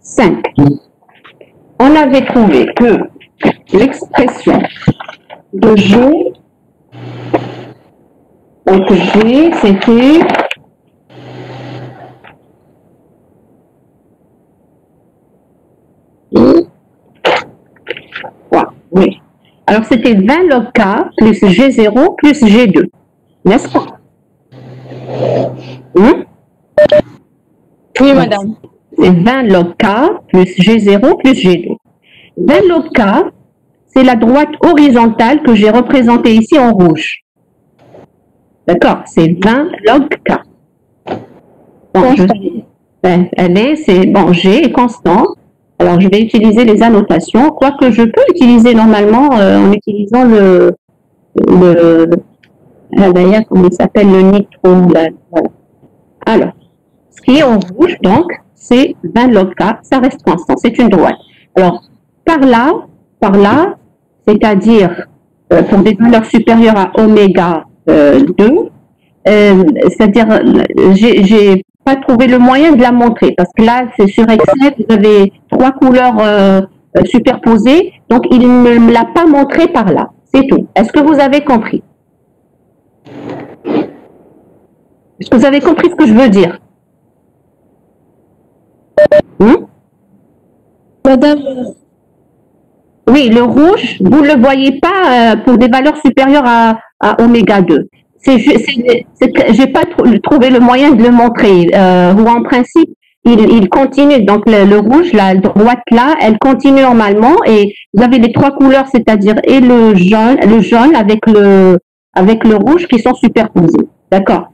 5. On avait trouvé que l'expression de G, donc G, c'était oui. Alors, c'était 20 log K plus G0 plus G2, n'est-ce pas? Oui, madame. C'est 20 log K plus G0 plus G2. 20 log K, c'est la droite horizontale que j'ai représentée ici en rouge. D'accord? C'est 20 log K. Bon, bon, G est constant. Alors, je vais utiliser les annotations, quoique je peux utiliser normalement en utilisant d'ailleurs, comment il s'appelle, le nitro. Voilà. Alors, ce qui est en rouge, donc, c'est 20 log K, ça reste constant, c'est une droite. Alors, par là, c'est-à-dire pour des valeurs supérieures à oméga 2, c'est-à-dire, j'ai pas trouvé le moyen de la montrer, parce que là, c'est sur Excel, vous avez 3 couleurs superposées, donc il ne me l'a pas montré par là, c'est tout. Est-ce que vous avez compris? Est-ce que vous avez compris ce que je veux dire? Madame. Oui, le rouge, vous ne le voyez pas pour des valeurs supérieures à oméga 2. J'ai pas trouvé le moyen de le montrer. Ou en principe, il continue. Donc le rouge, la droite là, elle continue normalement. Et vous avez les 3 couleurs, c'est-à-dire et le jaune avec le rouge qui sont superposés. D'accord?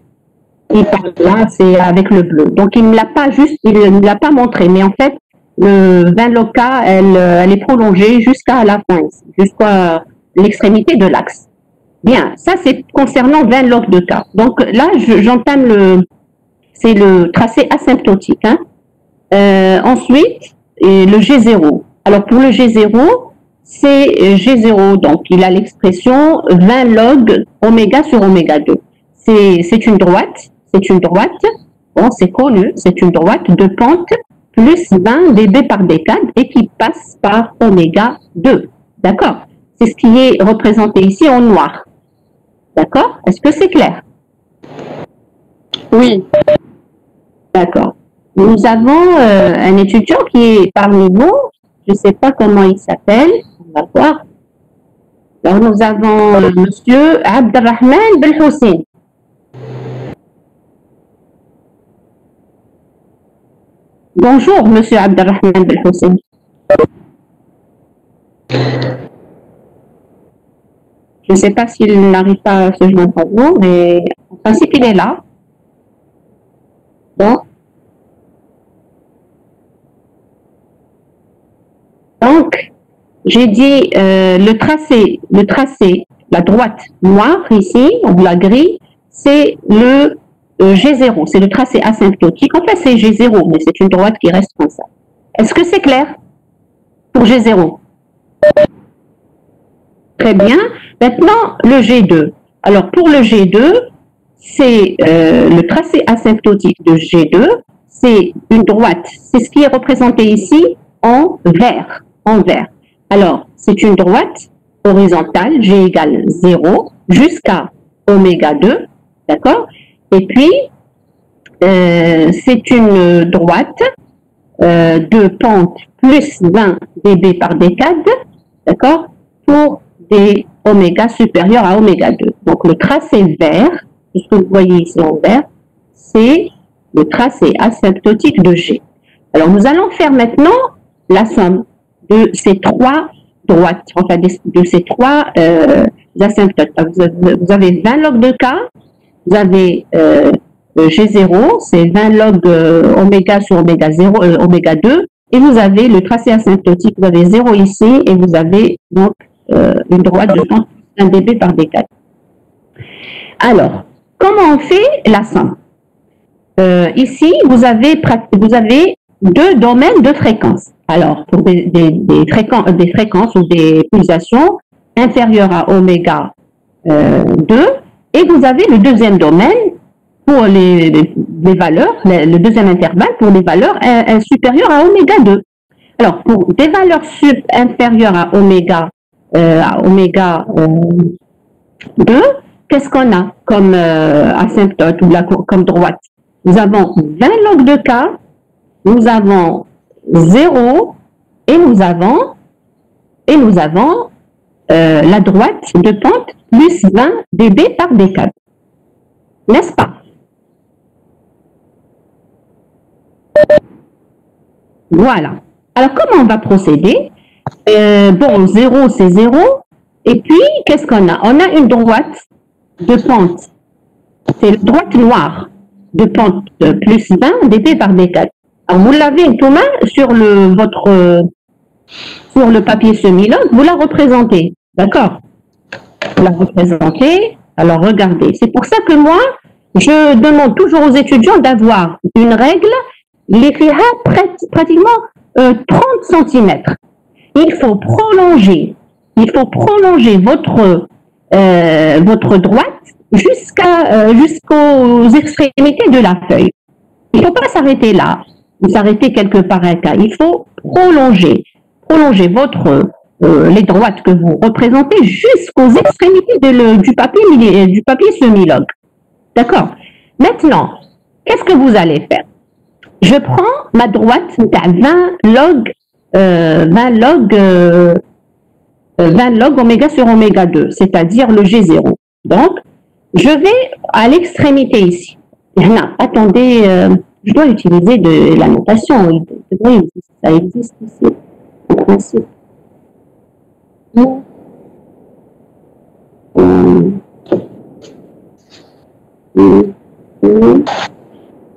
Et par là, c'est avec le bleu. Donc il ne l'a pas l'a pas montré. Mais en fait, le 20 log K, elle est prolongée jusqu'à la fin, jusqu'à l'extrémité de l'axe. Bien, ça c'est concernant 20 log de K. Donc là, j'entame c'est le tracé asymptotique. Hein. Ensuite, le G0. Alors pour le G0, c'est G0, donc il a l'expression 20 log oméga sur oméga 2. C'est une droite, bon c'est connu, c'est une droite de pente plus 20 dB par décade et qui passe par oméga 2. D'accord? C'est ce qui est représenté ici en noir. D'accord? Est-ce que c'est clair? Oui. D'accord. Nous avons un étudiant qui est parmi nous. Je ne sais pas comment il s'appelle. On va voir. Alors, nous avons monsieur Abdelrahman Belhossein. Bonjour, monsieur Abdelrahman Belhossein. Je ne sais pas s'il n'arrive pas à se joindre à vous, mais en principe, il est là. Bon. Donc, j'ai dit le tracé, la droite noire ici, ou la grille, c'est le G0, c'est le tracé asymptotique. En fait, c'est G0, mais c'est une droite qui reste comme ça. Est-ce que c'est clair pour G0? Très bien. Maintenant, le G2. Alors, pour le G2, c'est le tracé asymptotique de G2, c'est une droite. C'est ce qui est représenté ici en vert. Alors, c'est une droite horizontale, G égale 0, jusqu'à oméga 2, d'accord? Et puis, c'est une droite de pente plus 20 dB par décade, d'accord? Pour des oméga supérieurs à oméga 2. Donc, le tracé vert, ce que vous voyez ici en vert, c'est le tracé asymptotique de G. Alors, nous allons faire maintenant la somme de ces 3 droites, enfin de ces 3 asymptotes. Vous avez 20 log de K, vous avez G0, c'est 20 log oméga sur oméga 0, oméga 2, et vous avez le tracé asymptotique, vous avez 0 ici, et vous avez donc une droite de 1 dB par décade. Alors, comment on fait la somme? Ici, vous avez 2 domaines de fréquences. Alors, pour des fréquences ou des pulsations inférieures à oméga 2, et vous avez le deuxième domaine pour les valeurs, le deuxième intervalle pour les valeurs supérieures à oméga 2. Alors, pour des valeurs inférieures à oméga 2, qu'est-ce qu'on a comme asymptote ou comme droite? Nous avons 20 log de K, nous avons 0 et nous avons la droite de pente plus 20 dB par décade. N'est-ce pas? Voilà. Alors, comment on va procéder? Bon, 0, c'est 0. Et puis, qu'est-ce qu'on a? On a une droite de pente. C'est la droite noire de pente plus 20 dB par décade. Alors, vous l'avez, Thomas, sur le papier semi-log, vous la représentez. D'accord? Vous la représentez. Alors, regardez. C'est pour ça que moi, je demande toujours aux étudiants d'avoir une règle, l'écrire pratiquement 30 cm. Il faut prolonger votre droite jusqu'aux extrémités de la feuille. Il ne faut pas s'arrêter là, vous arrêtez quelque part un cas. Il faut prolonger les droites que vous représentez jusqu'aux extrémités du papier semi-log. D'accord? Maintenant, qu'est-ce que vous allez faire? Je prends ma droite à 20 log oméga sur oméga 2, c'est-à-dire le G0. Donc, je vais à l'extrémité ici. Non, attendez, je dois utiliser de la notation. Ça existe ici, en principe.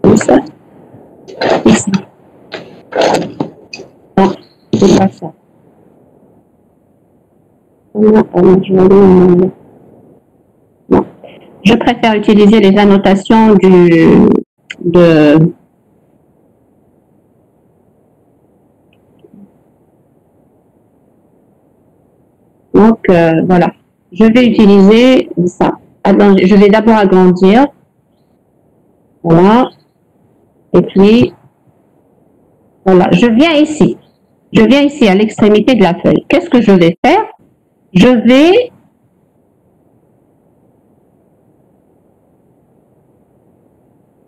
Comme ça. Ici. Non, c'est pas ça. Non. Je préfère utiliser les annotations Donc, voilà. Je vais utiliser ça. Je vais d'abord agrandir. Voilà. Et puis, voilà. Je viens ici à l'extrémité de la feuille. Qu'est-ce que je vais faire? Je vais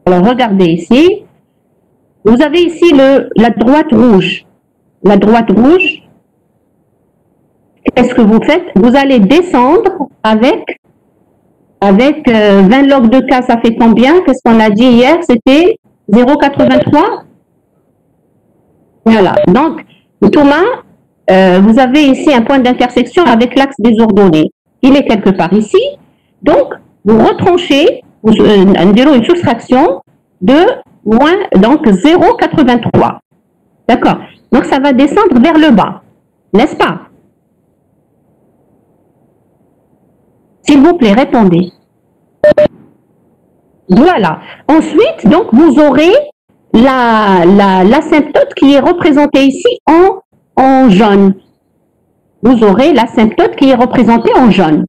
alors regardez ici. Vous avez ici la droite rouge. La droite rouge. Qu'est-ce que vous faites? Vous allez descendre avec 20 log de K, ça fait combien? Qu'est-ce qu'on a dit hier? C'était 0,83. Voilà. Donc, Thomas, vous avez ici un point d'intersection avec l'axe des ordonnées. Il est quelque part ici. Donc, vous retranchez, une soustraction de moins, donc 0,83. D'accord. Donc, ça va descendre vers le bas. N'est-ce pas? S'il vous plaît, répondez. Voilà. Ensuite, donc, vous aurez l'asymptote qui est représentée ici en jaune. Vous aurez l'asymptote qui est représentée en jaune.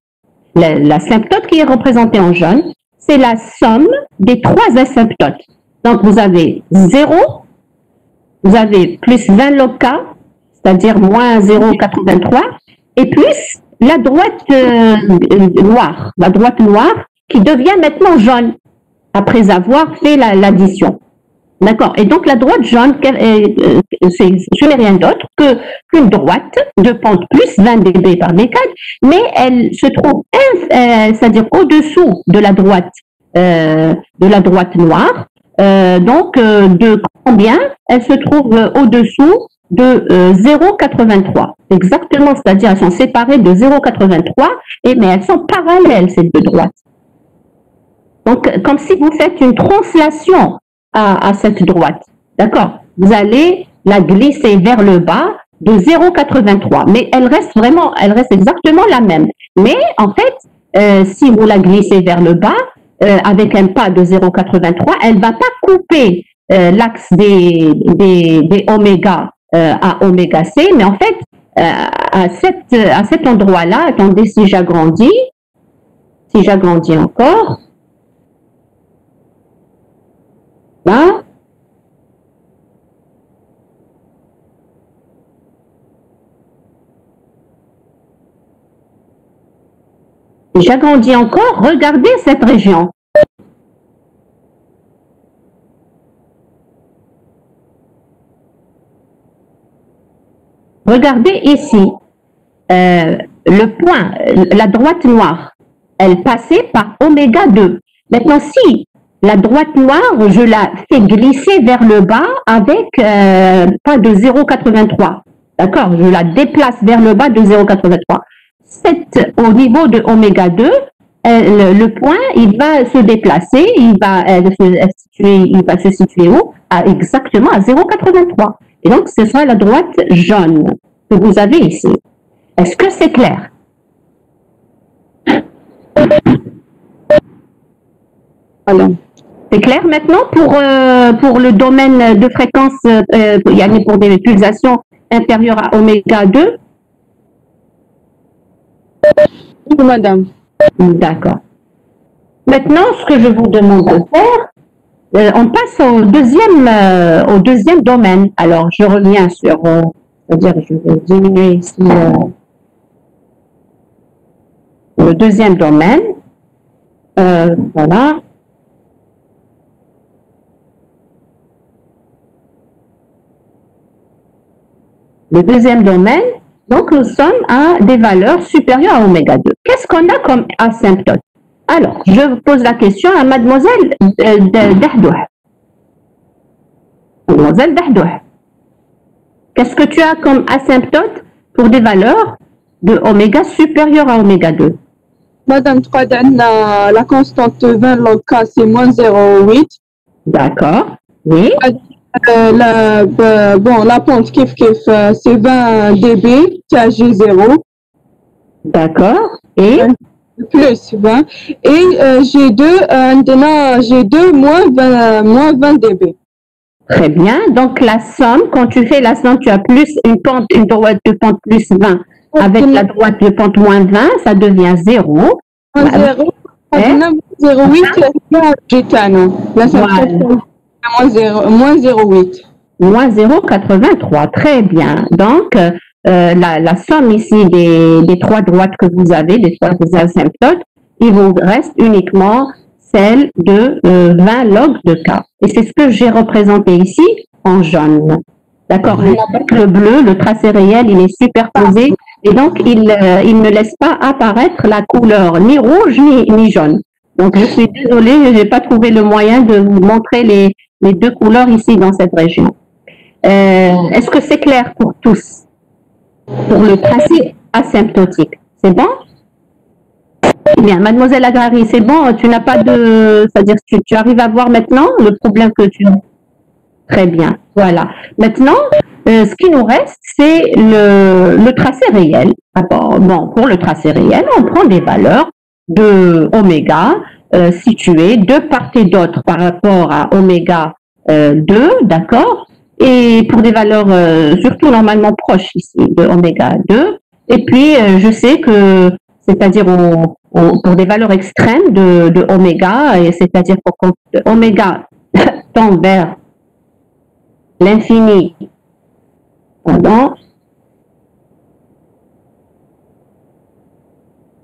L'asymptote qui est représentée en jaune, c'est la somme des trois asymptotes. Donc, vous avez 0, vous avez plus 20 log K, c'est-à-dire moins 0,83, et plus la droite noire qui devient maintenant jaune après avoir fait l'addition. D'accord. Et donc la droite jaune, ce n'est rien d'autre qu'une droite de pente plus 20 dB par décade, mais elle se trouve, c'est-à-dire au-dessous de la droite noire. Donc de combien? Elle se trouve au-dessous de 0,83. Exactement, c'est-à-dire elles sont séparées de 0,83, mais elles sont parallèles, ces deux droites. Donc, comme si vous faites une translation à cette droite. D'accord? Vous allez la glisser vers le bas de 0,83. Mais elle reste exactement la même. Mais en fait, si vous la glissez vers le bas, avec un pas de 0,83, elle ne va pas couper l'axe des oméga à oméga C, mais en fait, à cet endroit-là, attendez, si j'agrandis encore, Là. J'agrandis encore, regardez cette région. Regardez ici, le point, la droite noire, elle passait par oméga 2. Maintenant, si la droite noire, je la fais glisser vers le bas avec pas de 0,83. D'accord? Je la déplace vers le bas de 0,83. Au niveau de oméga 2, le point, il va se déplacer, il va se situer où? Exactement à 0,83. Et donc, ce sera la droite jaune que vous avez ici. Est-ce que c'est clair? Alors, c'est clair maintenant pour le domaine de fréquence, pour des pulsations inférieures à oméga 2? Oui, madame. D'accord. Maintenant, ce que je vous demande de faire, on passe au deuxième domaine. Alors, je reviens sur, c'est-à-dire, je vais diminuer ici le deuxième domaine. Voilà. Le deuxième domaine, donc nous sommes à des valeurs supérieures à oméga 2. Qu'est-ce qu'on a comme asymptote? Alors, je pose la question à mademoiselle Dahdouh. Mademoiselle Dahdouh, qu'est-ce que tu as comme asymptote pour des valeurs de oméga supérieures à oméga 2? Madame, la constante de 20 log K, c'est moins 0,8. D'accord, oui. La pente kif, c'est 20 dB, KG0. D'accord, et plus 20. Et G2 moins 20 dB. Très bien. Donc, la somme, quand tu fais la somme, tu as plus une droite de pente plus 20 avec la droite de pente moins 20, ça devient 0. Moins 0. 0,8 gitano. Là, ça moins 0,8. Moins 0,83. Très bien. Donc, la somme ici des trois droites que vous avez, des trois asymptotes, il vous reste uniquement celle de 20 log de K. Et c'est ce que j'ai représenté ici en jaune. D'accord? Avec le bleu, le tracé réel, il est superposé et donc il ne laisse pas apparaître la couleur ni rouge ni jaune. Donc je suis désolée, je n'ai pas trouvé le moyen de vous montrer les deux couleurs ici dans cette région. Est-ce que c'est clair pour tous? Pour le tracé asymptotique, c'est bon? Bien, mademoiselle Agrari, c'est bon, tu n'as pas de... C'est-à-dire que tu arrives à voir maintenant le problème que tu... Très bien, voilà. Maintenant, ce qui nous reste, c'est le tracé réel. Bon, pour le tracé réel, on prend des valeurs de oméga situées de part et d'autre par rapport à oméga 2, d'accord? Et pour des valeurs surtout normalement proches ici de oméga 2. Et puis, je sais que, c'est-à-dire pour des valeurs extrêmes de oméga, et c'est-à-dire pour oméga tend vers l'infini, pardon,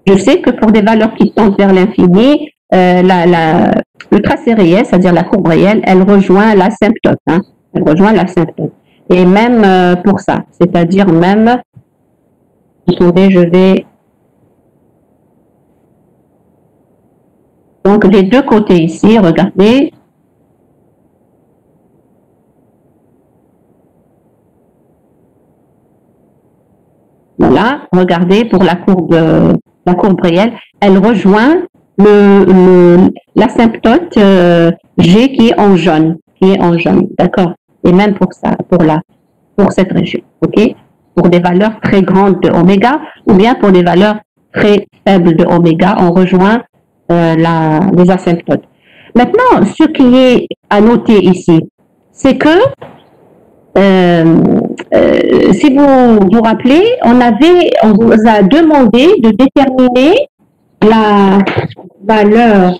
je sais que pour des valeurs qui tendent vers l'infini, le tracé réel, c'est-à-dire la courbe réelle, elle rejoint l'asymptote. Hein, elle rejoint l'asymptote. Et même pour ça, c'est-à-dire même, attendez, je vais... Donc, les deux côtés ici, regardez. Voilà, regardez pour la courbe réelle, elle rejoint l'asymptote G qui est en jaune, d'accord? Et même pour ça, pour cette région, ok? Pour des valeurs très grandes de oméga ou bien pour des valeurs très faibles de oméga, on rejoint les asymptotes. Maintenant, ce qui est à noter ici, c'est que si vous vous rappelez, on vous a demandé de déterminer la valeur,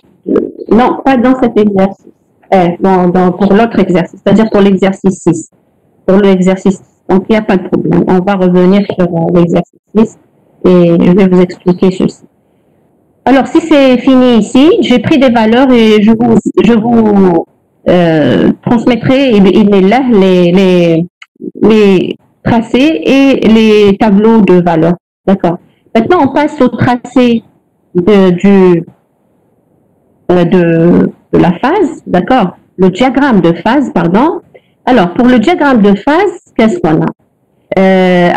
non, pas dans cet exercice. pour l'autre exercice, c'est-à-dire pour l'exercice 6. Pour l'exercice 6. Donc, il n'y a pas de problème. On va revenir sur l'exercice 6 et je vais vous expliquer ceci. Alors, si c'est fini ici, j'ai pris des valeurs et je vous transmettrai les tracés et les tableaux de valeurs. D'accord. Maintenant, on passe au tracé de la phase, d'accord. Le diagramme de phase, pardon. Alors, pour le diagramme de phase, qu'est-ce qu'on a?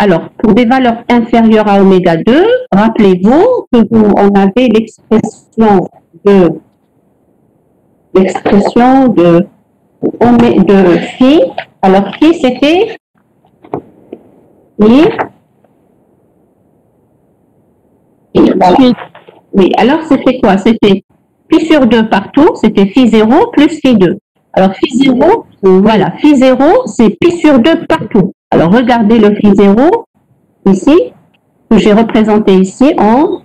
Alors, pour des valeurs inférieures à oméga 2, rappelez-vous qu'on avait l'expression de phi. Alors, phi, c'était phi. Voilà. Oui, alors c'était quoi? C'était phi sur 2 partout, c'était phi 0 plus phi 2. Alors, phi 0, voilà, phi 0, c'est pi sur 2 partout. Alors, regardez le phi 0, ici, que j'ai représenté ici en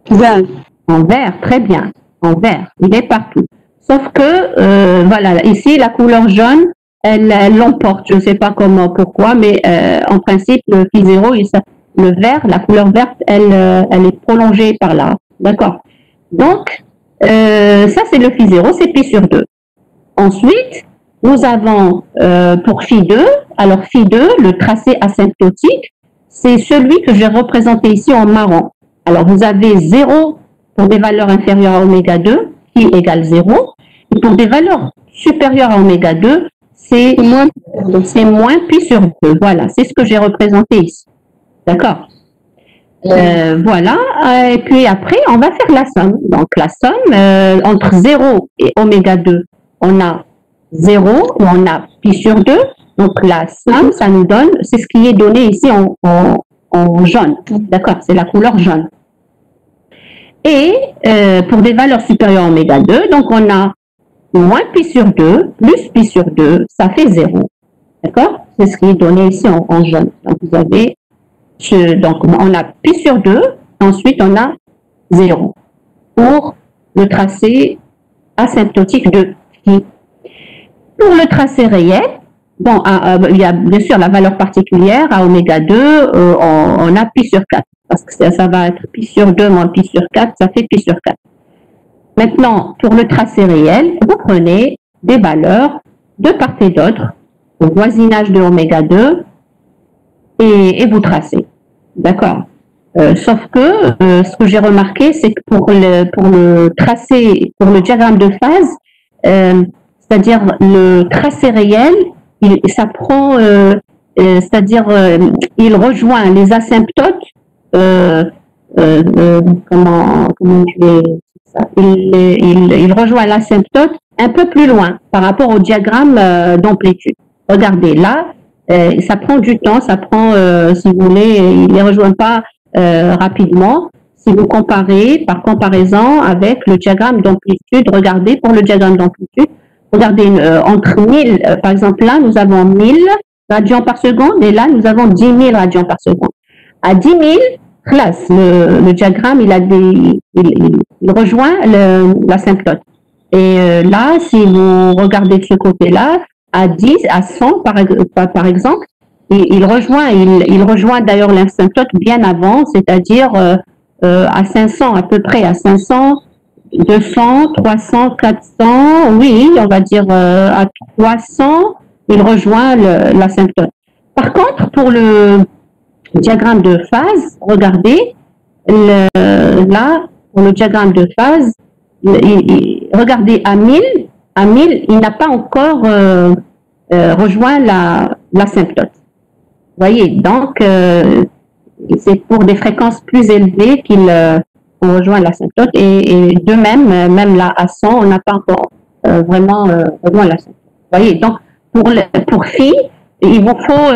vert. En vert, très bien. En vert, il est partout. Sauf que, voilà, ici, la couleur jaune, elle l'emporte. Je ne sais pas comment, pourquoi, mais en principe, le phi 0, le vert, la couleur verte, elle est prolongée par là. D'accord. Donc, ça, c'est le phi 0, c'est pi sur 2. Ensuite, nous avons pour phi 2, alors phi 2, le tracé asymptotique, c'est celui que j'ai représenté ici en marron. Alors, vous avez 0 pour des valeurs inférieures à oméga 2, phi égale 0. Et pour des valeurs supérieures à oméga 2, c'est moins pi sur 2. Voilà, c'est ce que j'ai représenté ici. D'accord. Voilà, et puis après, on va faire la somme. Donc, la somme, entre 0 et oméga 2, on a 0, ou on a pi sur 2. Donc, la somme, ça nous donne, c'est ce qui est donné ici en jaune. D'accord, c'est la couleur jaune. Et pour des valeurs supérieures à oméga 2, donc on a moins pi sur 2, plus pi sur 2, ça fait 0. D'accord? C'est ce qui est donné ici en jaune. Donc, vous avez... Donc, on a pi sur 2, ensuite on a 0 pour le tracé asymptotique de phi. Pour le tracé réel, bon, il y a bien sûr la valeur particulière à oméga 2, on a pi sur 4, parce que ça va être pi sur 2 moins pi sur 4, ça fait pi sur 4. Maintenant, pour le tracé réel, vous prenez des valeurs de part et d'autre, au voisinage de oméga 2, et vous tracez. D'accord. Sauf que ce que j'ai remarqué, c'est que pour le tracé, pour le diagramme de phase, c'est-à-dire le tracé réel, ça prend, c'est-à-dire il rejoint les asymptotes. Comment je vais ça? Il rejoint l'asymptote un peu plus loin par rapport au diagramme d'amplitude. Regardez là. Ça prend du temps, ça prend, si vous voulez, il ne les rejoint pas rapidement. Si vous comparez, par comparaison avec le diagramme d'amplitude, regardez pour le diagramme d'amplitude, regardez entre 1000, par exemple là, nous avons 1000 radians par seconde et là, nous avons 10 000 radians par seconde. À 10 000, classe, le diagramme, il rejoint l'asymptote. Et là, si vous regardez de ce côté-là, à 10, à 100 par exemple, il rejoint d'ailleurs l'asymptote bien avant, c'est-à-dire à 500 à peu près, à 500, 200, 300, 400, oui, on va dire à 300, il rejoint l'asymptote. Par contre, pour le diagramme de phase, regardez, là, pour le diagramme de phase, regardez à 1000, il n'a pas encore rejoint l'asymptote. Vous voyez, donc c'est pour des fréquences plus élevées qu'il rejoint l'asymptote et de même là à 100, on n'a pas encore vraiment rejoint l'asymptote. Vous voyez, donc pour phi, il vous faut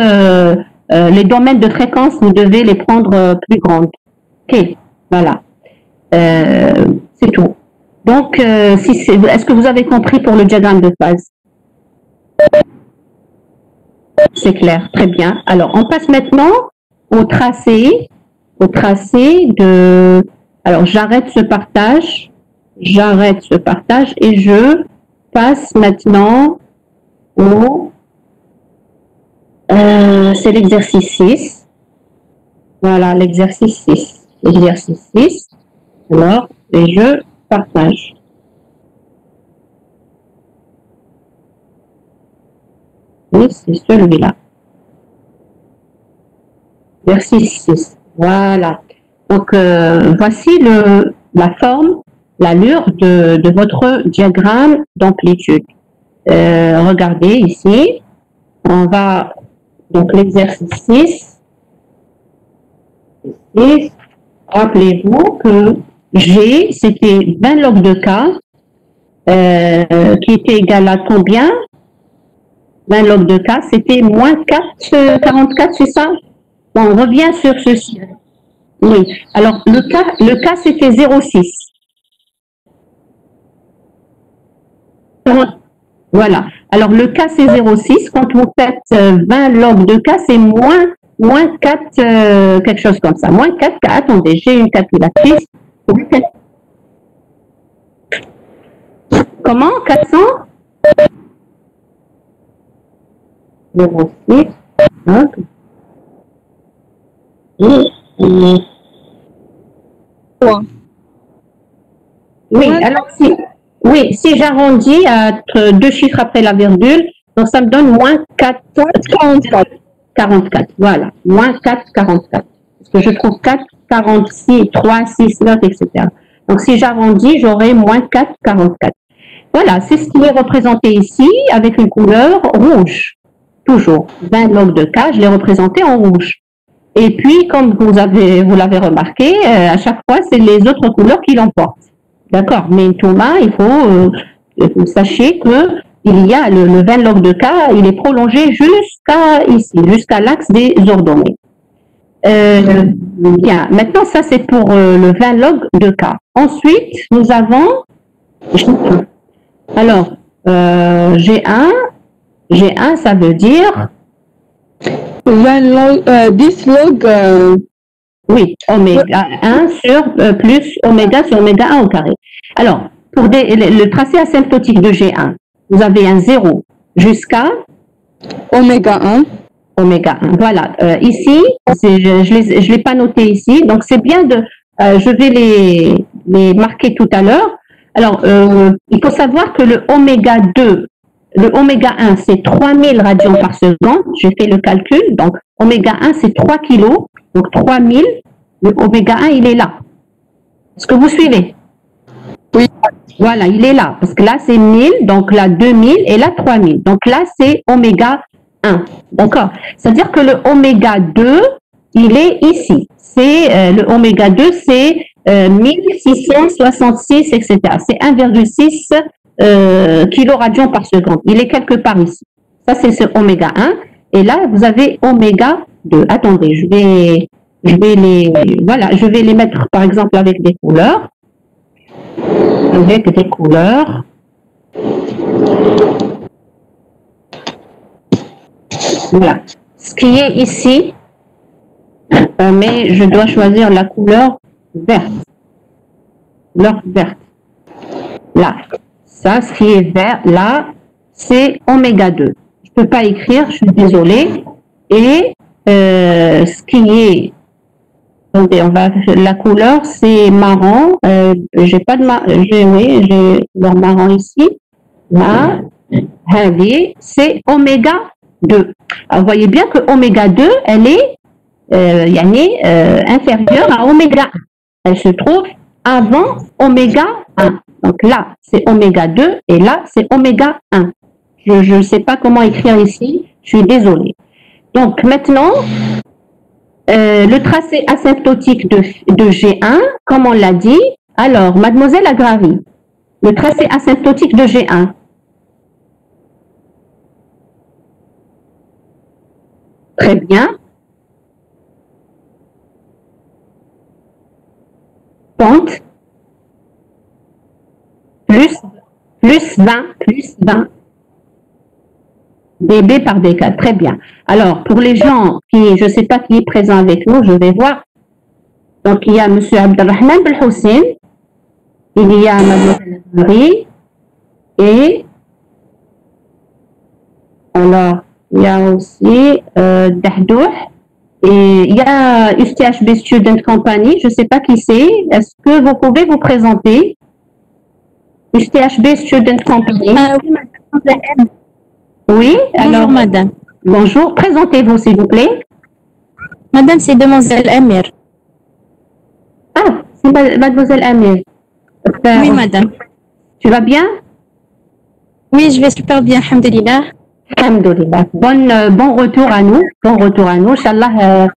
les domaines de fréquence, vous devez les prendre plus grandes. Ok, voilà, c'est tout. Donc, est-ce que vous avez compris pour le diagramme de phase? C'est clair, très bien. Alors, on passe maintenant au tracé de... Alors, j'arrête ce partage et je passe maintenant au... c'est l'exercice 6. Voilà, l'exercice 6. L'exercice 6. Alors, et je partage. Oui, c'est celui-là. Exercice 6. Voilà. Donc, voici la forme, l'allure de votre diagramme d'amplitude. Regardez ici. On va, donc l'exercice 6. Et rappelez-vous que G, c'était 20 log de K, qui était égal à combien? 20 log de K, c'était moins 4,44, c'est ça? Bon, on revient sur ceci. Oui. Alors, le K c'était 0,6. Voilà. Alors, le K, c'est 0,6. Quand vous faites 20 log de K, c'est moins 4, quelque chose comme ça. Moins 4, attendez, j'ai une calculatrice. Comment? 400? 0,6. Donc, oui, alors si j'arrondis à 2 chiffres après la virgule, donc ça me donne moins 4,44. Voilà, moins 4,44. Parce que je trouve 4, 46, 3, 6, 9, etc. Donc si j'arrondis, j'aurai moins 4,44. Voilà, c'est ce qui est représenté ici avec une couleur rouge. Toujours. 20 log de K, je l'ai représenté en rouge. Et puis, comme vous l'avez remarqué, à chaque fois, c'est les autres couleurs qui l'emportent. D'accord. Mais Thomas, il faut sachez que il y a le 20 log de K, il est prolongé jusqu'à ici, jusqu'à l'axe des ordonnées. Bien. Maintenant, ça c'est pour le 20 log de K. Ensuite, nous avons G1. Alors, G1, ça veut dire 10 log. Oui, oméga 1 sur plus oméga sur oméga 1 au carré. Alors, pour le tracé asymptotique de G1, vous avez un 0 jusqu'à oméga 1. Oméga 1. Voilà. Ici, je ne l'ai pas noté ici, donc c'est bien de... je vais les marquer tout à l'heure. Alors, il faut savoir que le oméga 2, le oméga 1, c'est 3000 radians par seconde. J'ai fait le calcul. Donc, oméga 1, c'est 3 kilos. Donc, 3000. Le oméga 1, il est là. Est-ce que vous suivez? Oui. Voilà, il est là. Parce que là, c'est 1000. Donc, là, 2000. Et là, 3000. Donc, là, c'est oméga 1. D'accord? C'est-à-dire que le oméga 2, il est ici. C'est le oméga 2, c'est 1666, etc. C'est 1,6 kiloradians par seconde. Il est quelque part ici. Ça, c'est ce oméga 1. Et là, vous avez oméga 2. Attendez, je vais les mettre, par exemple, avec des couleurs. Avec des couleurs. Voilà. Ce qui est ici, mais je dois choisir la couleur verte. Couleur verte. Là. Ça, ce qui est vert, là, c'est oméga 2. Je ne peux pas écrire, je suis désolée. Et ce qui est... Attendez, la couleur, c'est marron. J'ai pas de marron. J'ai leur marron ici. Là. C'est oméga 2. Alors, vous voyez bien que oméga 2, elle est inférieure à oméga 1. Elle se trouve avant oméga 1. Donc là, c'est oméga 2 et là, c'est oméga 1. Je ne sais pas comment écrire ici, je suis désolée. Donc maintenant, le tracé asymptotique de G1, comme on l'a dit, alors, mademoiselle Agravi, le tracé asymptotique de G1. Très bien. Pente. Plus 20. dB par décade. Très bien. Alors, pour les gens qui, je ne sais pas qui est présent avec nous, je vais voir. Donc, il y a M. Abdelrahman Belhoussin, il y a Mme Marie et Alors, il y a aussi Dahdouh. Et il y a USTHB Student Company, je ne sais pas qui c'est. Est-ce que vous pouvez vous présenter? USTHB Student Company. Oui, madame. Oui, alors. Bonjour, madame. Bonjour, présentez-vous s'il vous plaît. Madame, c'est demoiselle Amir. Ah, c'est mademoiselle Amir. Oui, madame. Tu vas bien? Oui, je vais super bien, alhamdulillah. Alhamdulillah. Bon retour à nous. Bon retour à nous. Inch'Allah,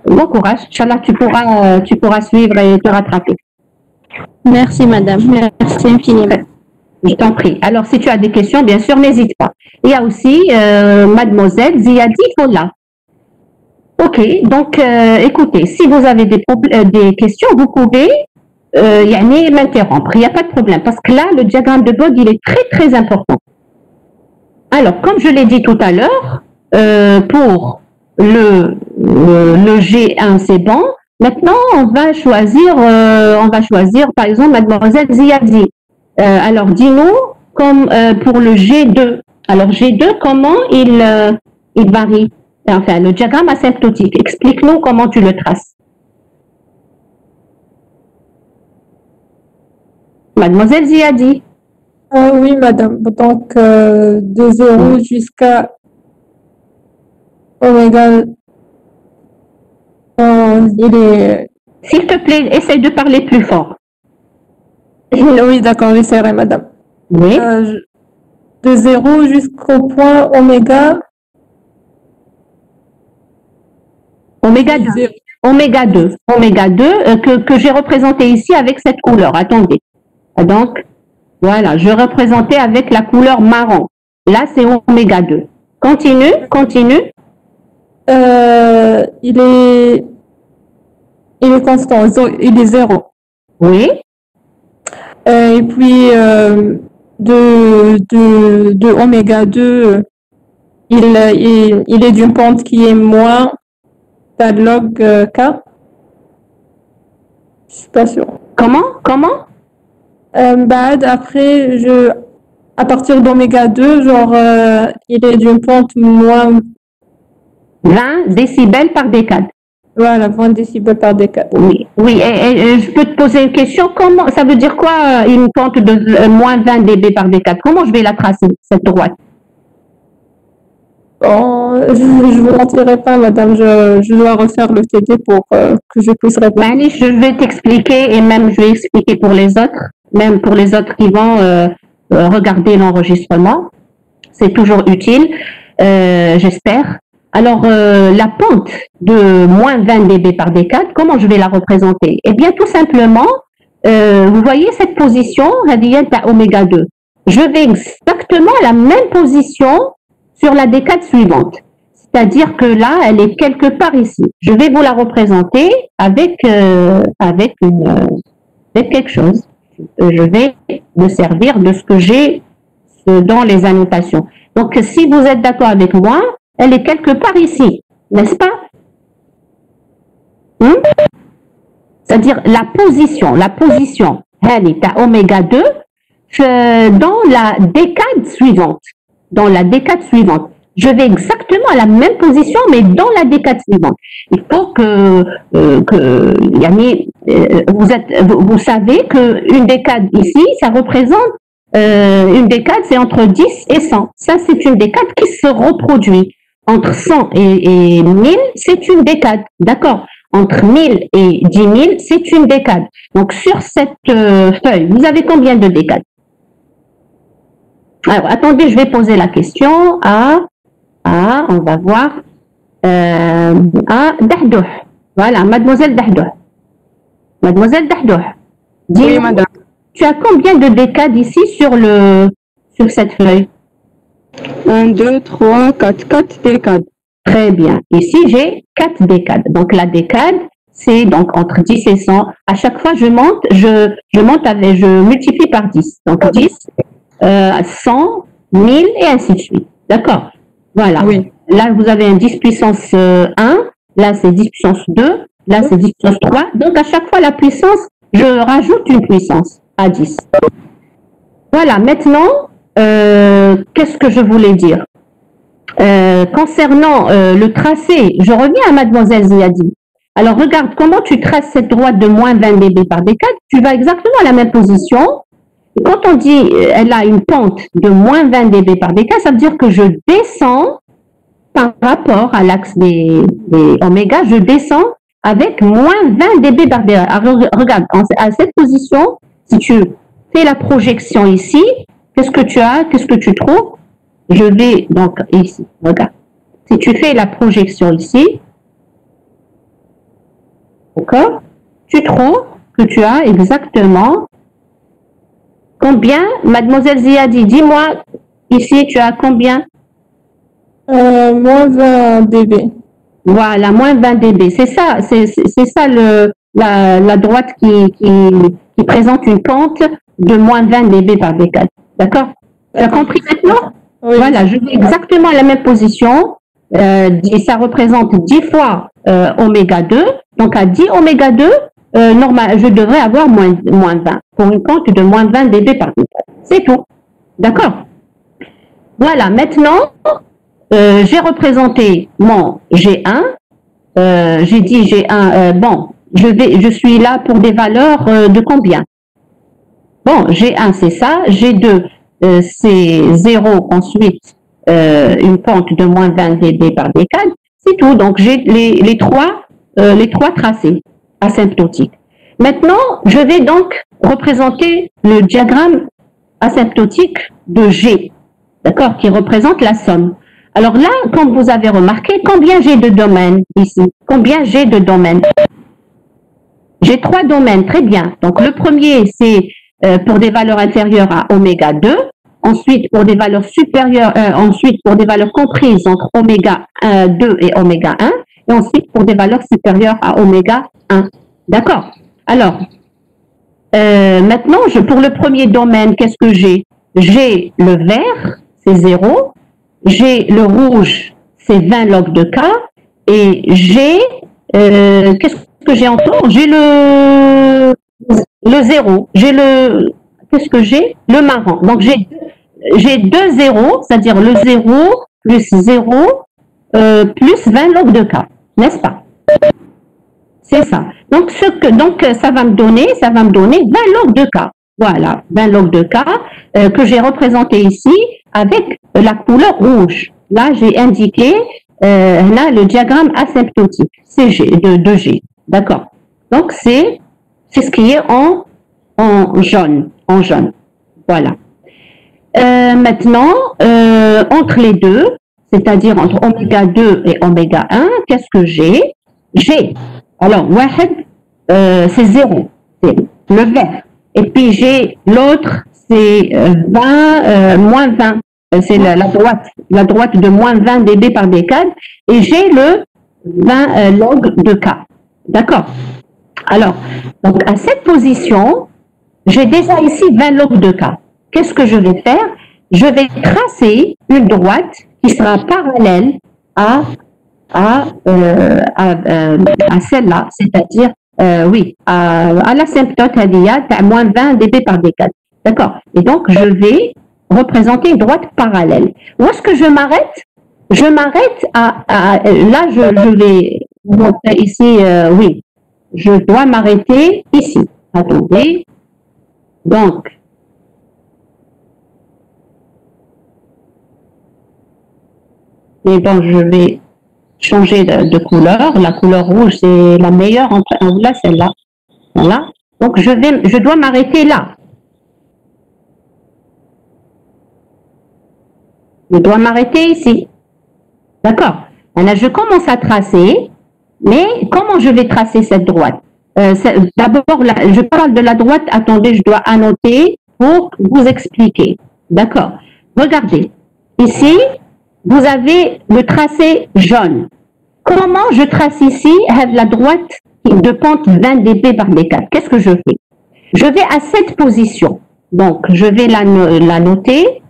bon courage. Inch'Allah, tu pourras suivre et te rattraper. Merci, madame. Merci infiniment. Je t'en prie. Alors, si tu as des questions, bien sûr, n'hésite pas. Il y a aussi mademoiselle Ziadi Folla. Ok, donc écoutez, si vous avez des questions, vous pouvez m'interrompre. Il n'y a pas de problème. Parce que là, le diagramme de Bode, il est très, très important. Alors, comme je l'ai dit tout à l'heure, pour le G1, c'est bon. Maintenant, on va choisir, par exemple, mademoiselle Ziadi. Alors, dis-nous, comme pour le G2. Alors, G2, comment il varie? Enfin, le diagramme asymptotique. Explique-nous comment tu le traces. Mademoiselle Ziadi. Oui, madame. Donc, de 0 jusqu'à oméga, il est... S'il te plaît, essaye de parler plus fort. Oui, d'accord, j'essaierai, madame. Oui. De 0 jusqu'au point oméga. Oméga 2. Oméga 2. Oméga 2 que j'ai représenté ici avec cette couleur. Attendez. Donc, voilà, je représentais avec la couleur marron. Là, c'est oméga 2. Continue, continue. Il est constant, il est 0. Oui. Et puis, de oméga 2, il est d'une pente qui est moins log K. Je suis pas sûre. Comment? Après, à partir d'oméga 2, genre, il est d'une pente moins... 20 décibels par décade. Voilà, 20 décibels par décade. Oui, et je peux te poser une question. Comment, ça veut dire quoi une pente de moins 20 dB par décade? Comment je vais la tracer, cette droite? Bon, je ne vous mentirai pas, madame, je dois refaire le TD pour que je puisse répondre. Manish, je vais t'expliquer et même je vais expliquer pour les autres, même pour les autres qui vont regarder l'enregistrement. C'est toujours utile, j'espère. Alors, la pente de moins 20 dB par décade, comment je vais la représenter? Eh bien, tout simplement, vous voyez cette position, oméga 2. Je vais exactement à la même position sur la décade suivante. C'est-à-dire que là, elle est quelque part ici. Je vais vous la représenter avec quelque chose. Je vais me servir de ce que j'ai dans les annotations. Donc, si vous êtes d'accord avec moi, elle est quelque part ici, n'est-ce pas? C'est-à-dire la position, elle est à oméga 2 dans la décade suivante. Je vais exactement à la même position, mais dans la décade suivante. Il faut que vous savez qu'une décade ici, ça représente une décade, c'est entre 10 et 100. Ça, c'est une décade qui se reproduit. Entre 100 et 1000, c'est une décade. D'accord? Entre 1000 et 10 000, c'est une décade. Donc, sur cette feuille, vous avez combien de décades? Alors, attendez, je vais poser la question on va voir, à Dahdouh. Voilà, mademoiselle Dahdouh. Mademoiselle Dahdouh. Oui, madame. Tu as combien de décades ici sur cette feuille? 1, 2, 3, 4 décades. Très bien. Ici, j'ai 4 décades. Donc, la décade, c'est donc entre 10 et 100. À chaque fois, je multiplie par 10. Donc, 10, 100, 1000 et ainsi de suite. D'accord? Voilà. Oui. Là, vous avez un 10 puissance 1. Là, c'est 10 puissance 2. Là, c'est 10 puissance 3. Donc, à chaque fois, la puissance, je rajoute une puissance à 10. Voilà. Maintenant, qu'est-ce que je voulais dire? Concernant le tracé, je reviens à mademoiselle Ziadi. Alors, regarde comment tu traces cette droite de moins 20 dB par D4. Tu vas exactement à la même position. Et quand on dit elle a une pente de moins 20 dB par D4, ça veut dire que je descends par rapport à l'axe des oméga, je descends avec moins 20 dB par D4. Alors, regarde, à cette position, si tu fais la projection ici, qu'est-ce que tu as? Qu'est-ce que tu trouves? Je vais donc ici, regarde. Si tu fais la projection ici, d'accord, tu trouves que tu as exactement combien, mademoiselle Ziadi, dis-moi, ici tu as combien? Moins 20 dB. Voilà, moins 20 dB. C'est ça, c'est ça la droite qui présente une pente de moins 20 dB par D4. D'accord? Tu as compris maintenant? Oui. Voilà, je vais exactement à la même position. Ça représente 10 fois oméga 2. Donc à 10 oméga 2, normal, je devrais avoir moins 20 pour une pente de moins 20 dB par D4. C'est tout. D'accord? Voilà, maintenant, j'ai représenté mon G1. J'ai dit G1, bon, je suis là pour des valeurs de combien? Bon, G1 c'est ça, G2 c'est 0, ensuite une pente de moins 20 dB par D4, c'est tout. Donc j'ai les trois tracés asymptotiques. Maintenant, je vais donc représenter le diagramme asymptotique de G, d'accord, qui représente la somme. Alors là, comme vous avez remarqué, combien j'ai de domaines ici? Combien j'ai de domaines? J'ai 3 domaines, très bien. Donc le premier, c'est pour des valeurs inférieures à oméga 2, ensuite pour des valeurs supérieures, ensuite pour des valeurs comprises entre oméga 2 et oméga 1, et ensuite pour des valeurs supérieures à oméga 1. D'accord? Alors, maintenant, pour le premier domaine, qu'est-ce que j'ai? J'ai le vert, c'est 0, j'ai le rouge, c'est 20 log de K, et j'ai, qu'est-ce que j'ai encore? J'ai le 0, j'ai le, qu'est-ce que j'ai? Le marron. Donc j'ai 2 zéros, c'est-à-dire le 0 plus 0 plus 20 log de K, n'est-ce pas? C'est ça. Donc, ça va me donner 20 log de K. Voilà, 20 log de K que j'ai représenté ici avec la couleur rouge. Là, j'ai indiqué là le diagramme asymptotique CG de G. D'accord. Donc, c'est ce qui est en jaune. Voilà. Maintenant, entre les deux, c'est-à-dire entre oméga 2 et oméga 1, qu'est-ce que j'ai? J'ai, alors, c'est 0, c'est le vert. Et puis j'ai l'autre, c'est 20, moins 20, c'est la droite de moins 20 dB par D4, et j'ai le 20 log de K. D'accord? Alors, donc à cette position, j'ai déjà ici 20 log de K. Qu'est-ce que je vais faire? Je vais tracer une droite qui sera parallèle à celle-là, c'est-à-dire, à l'asymptote à moins 20 dB par D4. D'accord? Et donc, je vais représenter une droite parallèle. Où est-ce que je m'arrête? Je m'arrête là, je vais montrer ici, oui, je dois m'arrêter ici. Attendez. Donc, et donc, je vais changer de couleur. La couleur rouge, c'est la meilleure entre là, celle-là. Voilà. Donc, je dois m'arrêter là. Je dois m'arrêter ici. D'accord. Là, je commence à tracer, mais comment je vais tracer cette droite? D'abord, je parle de la droite. Attendez, je dois annoter pour vous expliquer. D'accord. Regardez. Ici, vous avez le tracé jaune. Comment je trace ici la droite de pente 20 dB par D4? Qu'est-ce que je fais? Je vais à cette position. Donc, je vais la noter.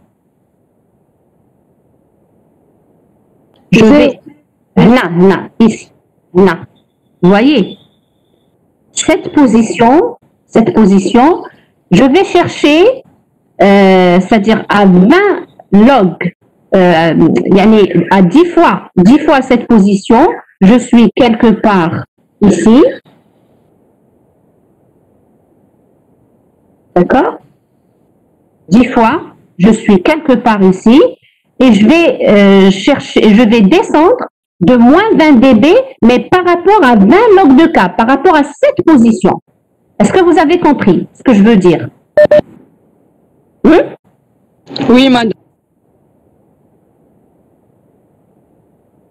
Je vais ici. Vous voyez? Cette position, je vais chercher, c'est-à-dire à 20 log يعني à 10 fois cette position, je suis quelque part ici. D'accord? 10 fois, je suis quelque part ici et je vais je vais descendre de moins 20 dB, mais par rapport à 20 log de K, par rapport à cette position. Est-ce que vous avez compris ce que je veux dire? Oui, madame.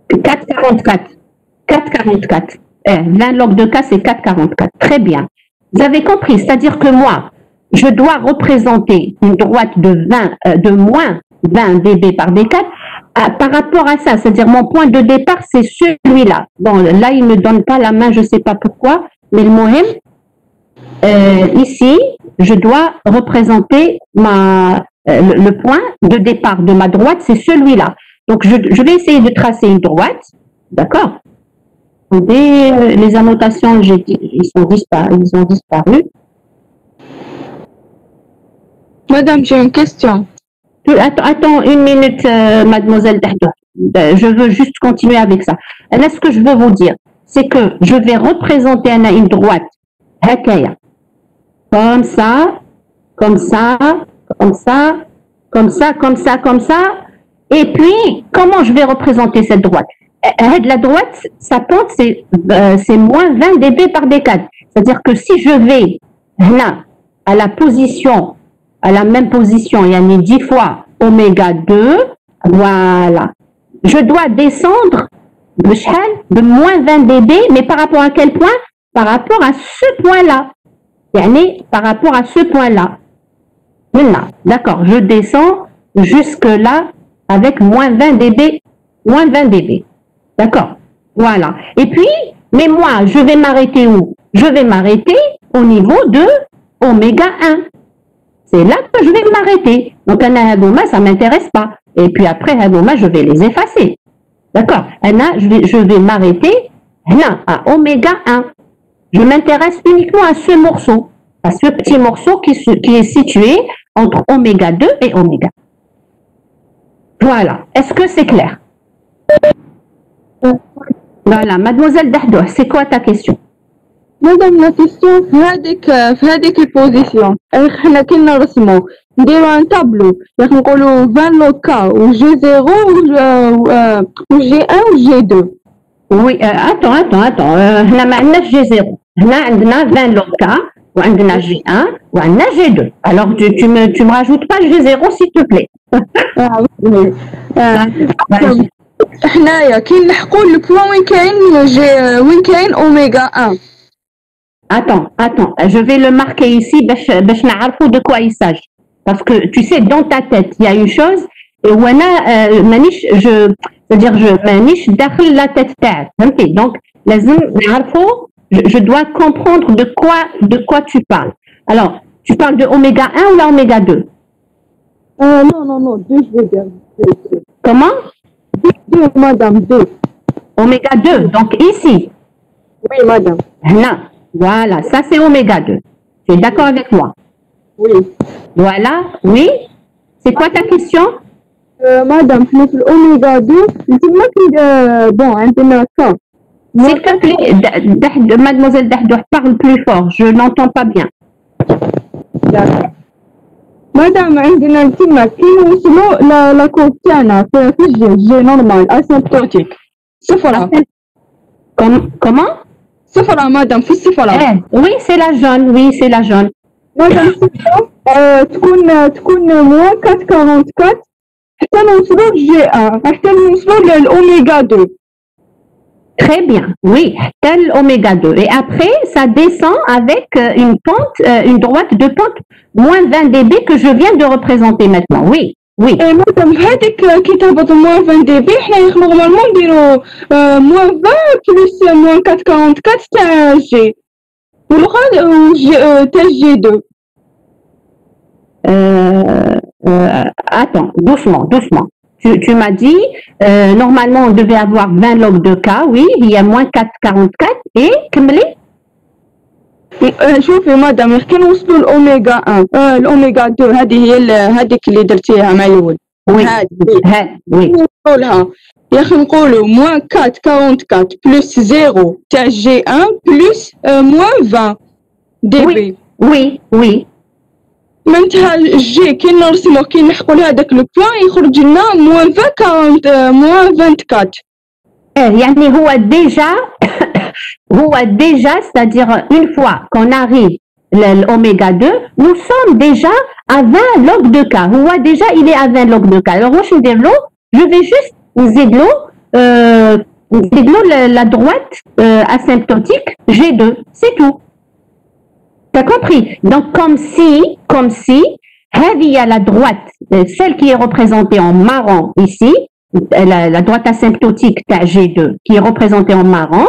4,44. 4,44. 20 log de K, c'est 4,44. Très bien. Vous avez compris, c'est-à-dire que moi, je dois représenter une droite de moins 20 dB par D4 par rapport à ça. C'est-à-dire mon point de départ, c'est celui-là. Bon, là, il ne me donne pas la main, je ne sais pas pourquoi, mais le mohem, ici, je dois représenter le point de départ de ma droite, c'est celui-là. Donc, je vais essayer de tracer une droite, d'accord? Les annotations, ils ont disparu. Madame, j'ai une question. Attends une minute, mademoiselle Dahdo. Je veux juste continuer avec ça. Là, ce que je veux vous dire, c'est que je vais représenter une droite, comme ça, comme ça, comme ça, comme ça, comme ça, comme ça. Et puis, comment je vais représenter cette droite? La droite, sa pente, c'est moins 20 dB par décade. C'est-à-dire que si je vais là, à la position, à la même position, il y a 10 fois oméga 2, voilà. Je dois descendre de moins 20 dB, mais par rapport à quel point? Par rapport à ce point-là. Par rapport à ce point-là. Maintenant, d'accord, je descends jusque-là avec moins 20 dB. Moins 20 dB. D'accord? Voilà. Et puis, mais moi, je vais m'arrêter où? Je vais m'arrêter au niveau de oméga 1. C'est là que je vais m'arrêter. Donc, ça ne m'intéresse pas. Et puis après, je vais les effacer. D'accord? Je vais m'arrêter là, à oméga 1. Je m'intéresse uniquement à ce morceau, à ce petit morceau qui est situé entre oméga 2 et oméga. Voilà. Est-ce que c'est clair? Voilà. Mademoiselle Dahdo, c'est quoi ta question? Madame, la question, في هذيك البوزيسيون احنا كي نرسمو نديرو ان تابلو نقولو 20 لوكا و جي 0 و جي 1 و جي 2. Oui, attends. هنا ما عندناش جي 0. هنا عندنا 20 لوكا وعندنا جي 1 وعندنا جي 2. Alors tu me rajoutes pas جي 0 s'il te plaît. حنايا كي نحكو البلان وين كاين اوميغا 1. Attends, je vais le marquer ici, باش نعرفوا de quoi il s'agit. Parce que tu sais, dans ta tête, il y a une chose, et وانا مانيش c'est-à-dire مانيش داخل la tête تاعك، فهمتي؟ Donc لازم نعرفوا, je dois comprendre de quoi tu parles. Alors, tu parles de oméga 1 ou la oméga 2? Non, 2 je veux dire. Comment? 2 madame, 2. Oméga 2, donc ici. Oui madame. Là. Voilà, ça c'est oméga 2. Tu es d'accord avec moi? Oui. Voilà, oui. C'est quoi ta question? Madame, في الأوميغا 2 نتما bon عندنا كا. S'il te plaît, mademoiselle Dahdo, parle plus fort, je n'entends pas bien. D'accord. Madame, عندنا نتما كي نوصلو لا كود تاعنا في الجي نورمال اسيمبتوتيك صفرة. Comment? صفرة مدام في الصفرة. Oui, c'est la jaune, oui, c'est la jaune. مدام صفرة تكون موان 444 حتى نوصلو لجي 1 حتى نوصلو للأوميغا 2. Très bien, oui, tel oméga 2. Et après, ça descend avec une pente, une droite de pente moins 20 dB que je viens de représenter maintenant. Oui, oui. Et madame, هذيك كي تهبط moins 20 dB حنا نورمالمون نديرو moins 20 plus moins 444 تاع جي والأخرى تاع جي 2. Attends, doucement. Tu m'as dit, normalement, on devait avoir 20 log de K, oui, il y a moins 4,44 et, كملي؟ شوفي مدام كي نوصلوا الأوميغا 1 الأوميغا 2 هذه هي هذيك اللي درتيها مع الأول. Oui, هذه oui. نقولها يا أخي نقولوا moins 4,44 plus 0 تاع G1 plus moins 20 dB. Oui, oui. معناتها الجي كي نرسموه كي نحقوا لهذاك لو بوان يخرج لنا moins 20 moins 24. يعني هو déjà, c'est-à-dire une fois qu'on arrive l'oméga 2, nous sommes déjà à 20 log de K. هو déjà il est à 20 log de K. Alors واش ندير له؟ Je vais juste نزيد له la droite asymptotique G2, c'est tout. T'as compris? Donc comme si هذه la droite, celle qui est représentée en marron ici, la droite asymptotique تاع G2 qui est représentée en marron,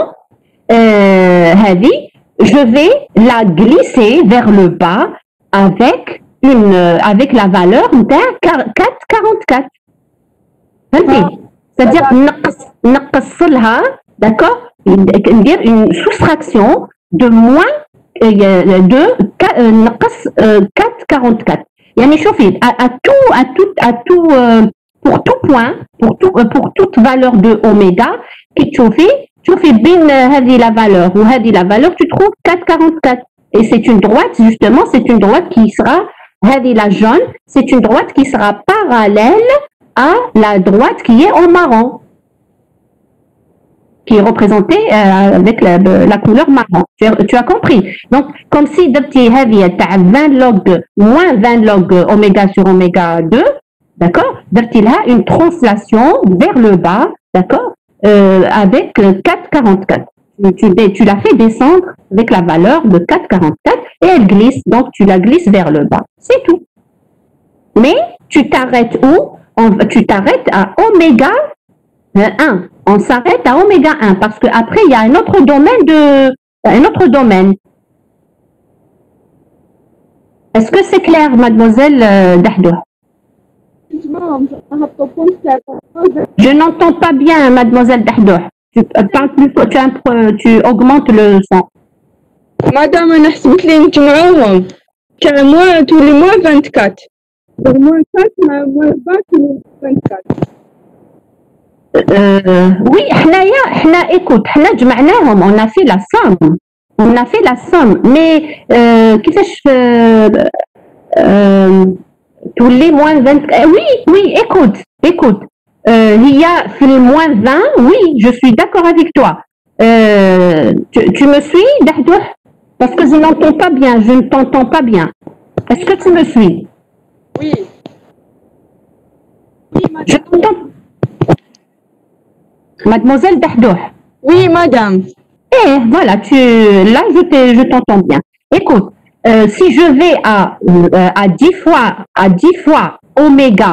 هذه je vais la glisser vers le bas avec la valeur de 4,44. C'est-à-dire نقص لها, d'accord, ندير une soustraction de moins de نقص 4,44. يعني شوفي pour tout point, pour toute valeur de oméga كي تشوفي بين هذه la valeur ou هذه la valeur, tu trouves 4,44. Et c'est une droite, justement, c'est une droite qui sera, هذه la jaune, c'est une droite qui sera parallèle à la droite qui est en marron, qui est représentée avec la couleur marron. Tu as compris? Donc, comme si depuis هذه تاع 20 log, moins 20 log oméga sur oméga 2, d'accord, درتي لها une translation vers le bas, d'accord, avec 4,44. Tu la fais descendre avec la valeur de 4,44 et elle glisse, donc tu la glisses vers le bas. C'est tout. Mais tu t'arrêtes où? Tu t'arrêtes à oméga 1. On s'arrête à oméga 1 parce qu'après, il y a un autre domaine. Est-ce que c'est clair, mademoiselle Dahdo? Je n'entends pas bien, mademoiselle Dahdo. Tu parles plus fort, tu augmentes le son. Madame, أنا حسبت لي نجمعوهم كان moins تولي moins 24. moins 4 مع moins 20 تولي 24. Oui, احنا écoute, احنا جمعناهم, on a fait la somme, mais كيفاش تولي moins 20. Oui, écoute. Il y a le moins 20, oui, je suis d'accord avec toi. Tu me suis, Dahdo? Parce que je n'entends pas bien, je ne t'entends pas bien. Est-ce que tu me suis? Oui. Je t'entends. Mademoiselle Dahdo? Oui, madame. Voilà, là je t'entends bien. Écoute, si je vais à 10 fois oméga,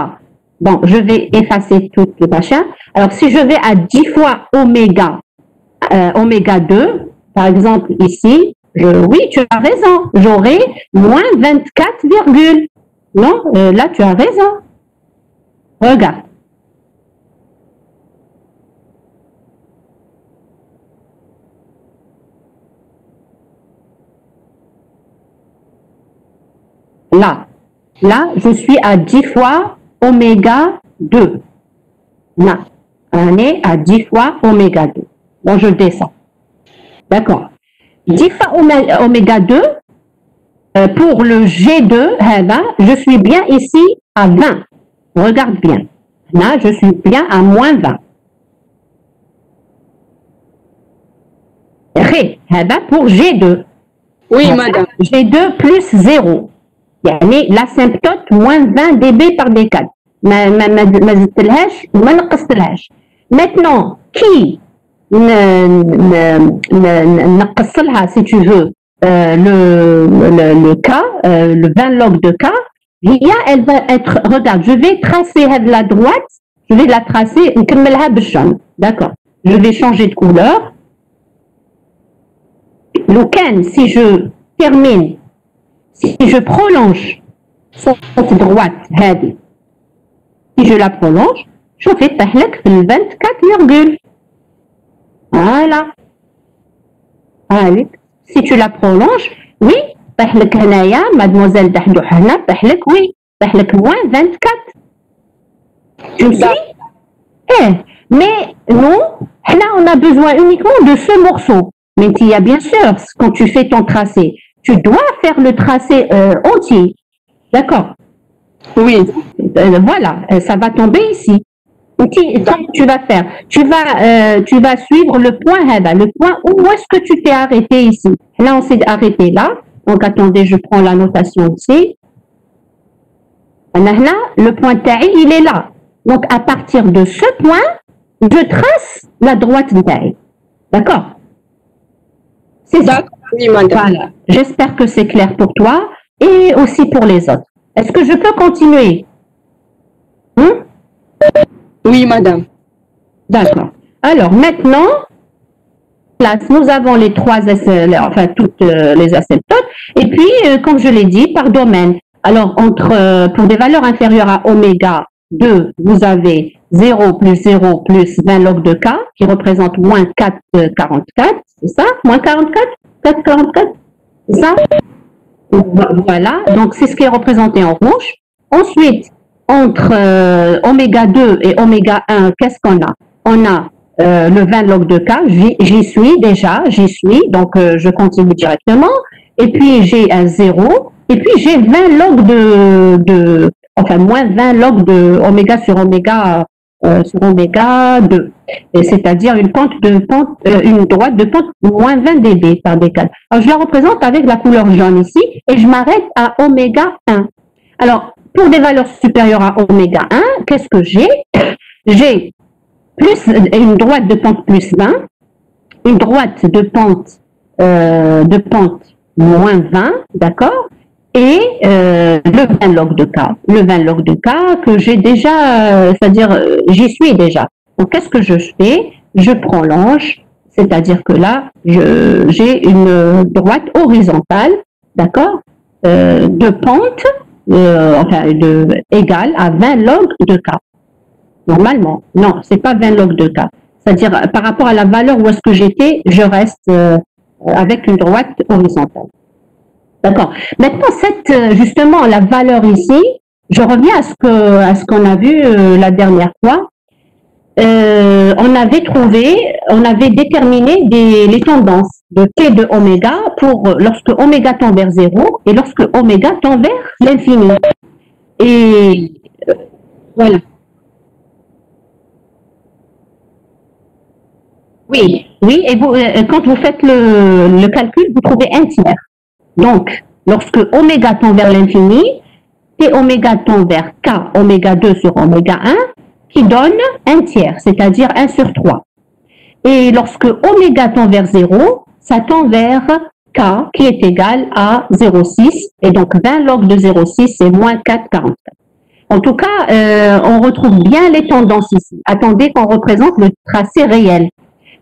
bon, je vais effacer tout le machin. Alors, si je vais à 10 fois oméga 2, par exemple ici, oui, tu as raison, j'aurai moins 24, non, là tu as raison. Regarde. Là, je suis à 10 fois oméga 2. Là, on est à 10 fois oméga 2. Bon, je descends. D'accord. 10 fois oméga 2, pour le G2, je suis bien ici à 20. Regarde bien. Là, je suis bien à moins 20. Pour G2. Oui, madame. G2 plus 0. يعني l'asymptote moins 20 dB par décade. ما زدتلهاش وما نقصتلهاش. Maintenant, qui نقص لها si tu veux le K, le 20 log de K, elle va être, regarde, je vais tracer la droite, je vais la tracer, نكملها بالjaune, d'accord. Je vais changer de couleur. لو si je termine, si je prolonge cette droite هذه, si je la prolonge, شوفي طيح لك في 24, voilà. هذيك si tu la prolonges, oui, طيح لك هنايا mademoiselle دحدوح هنا طيح لك, oui, طيح لك moins 24. Tu me suis? Mais nous, là, on a besoin uniquement de ce morceau. Mais il y a bien sûr, quand tu fais ton tracé, tu dois faire le tracé entier. D'accord? Oui. Voilà, ça va tomber ici. Donc, tu vas faire, tu vas suivre le point, le point où est-ce que tu t'es arrêté ici. Là, on s'est arrêté là. Donc, attendez, je prends la notation ici. Là, le point taille, il est là. Donc, à partir de ce point, je trace la droite taille. D'accord? C'est ça. Oui, madame. Voilà. J'espère que c'est clair pour toi et aussi pour les autres. Est-ce que je peux continuer? Oui, madame. D'accord. Alors, maintenant, nous avons les trois, enfin, toutes les asymptotes. Et puis, comme je l'ai dit, par domaine. Alors, pour des valeurs inférieures à oméga 2, vous avez 0 plus 0 plus 20 log de K, qui représente moins 4,44. C'est ça? Moins 44? 4,44? C'est ça? Voilà. Donc, c'est ce qui est représenté en rouge. Ensuite, entre oméga 2 et oméga 1, qu'est-ce qu'on a? On a le 20 log de K, j'y suis déjà, donc je continue directement. Et puis j'ai un 0, et puis j'ai 20 log enfin moins 20 log de oméga sur oméga 2. C'est-à-dire une droite de pente moins 20 dB par décale. Alors je la représente avec la couleur jaune ici, et je m'arrête à oméga 1. Alors, pour des valeurs supérieures à oméga 1, qu'est-ce que j'ai? J'ai une droite de pente plus 20, une droite de pente moins 20, d'accord? Et le 20 log de K. Le 20 log de K que j'ai déjà, c'est-à-dire j'y suis déjà. Donc, qu'est-ce que je fais? Je prends l'ange, c'est-à-dire que là, j'ai une droite horizontale, d'accord? De pente, égale à 20 log de K. Normalement, non, c'est pas 20 log de K. C'est-à-dire, par rapport à la valeur où est-ce que j'étais, je reste avec une droite horizontale. D'accord. Maintenant, justement, la valeur ici, je reviens à ce qu'on a vu la dernière fois. On avait déterminé les tendances de T de oméga pour lorsque oméga tend vers 0 et lorsque oméga tend vers l'infini. Et voilà. Oui, et quand vous faites le calcul, vous trouvez un tiers. Donc, lorsque oméga tend vers l'infini, T oméga tend vers K oméga 2 sur oméga 1, qui donne un tiers, c'est-à-dire 1 sur 3. Et lorsque oméga tend vers 0, ça tend vers K, qui est égal à 0,6, et donc 20 log de 0,6, c'est moins 4,44. En tout cas, on retrouve bien les tendances ici. Attendez qu'on représente le tracé réel.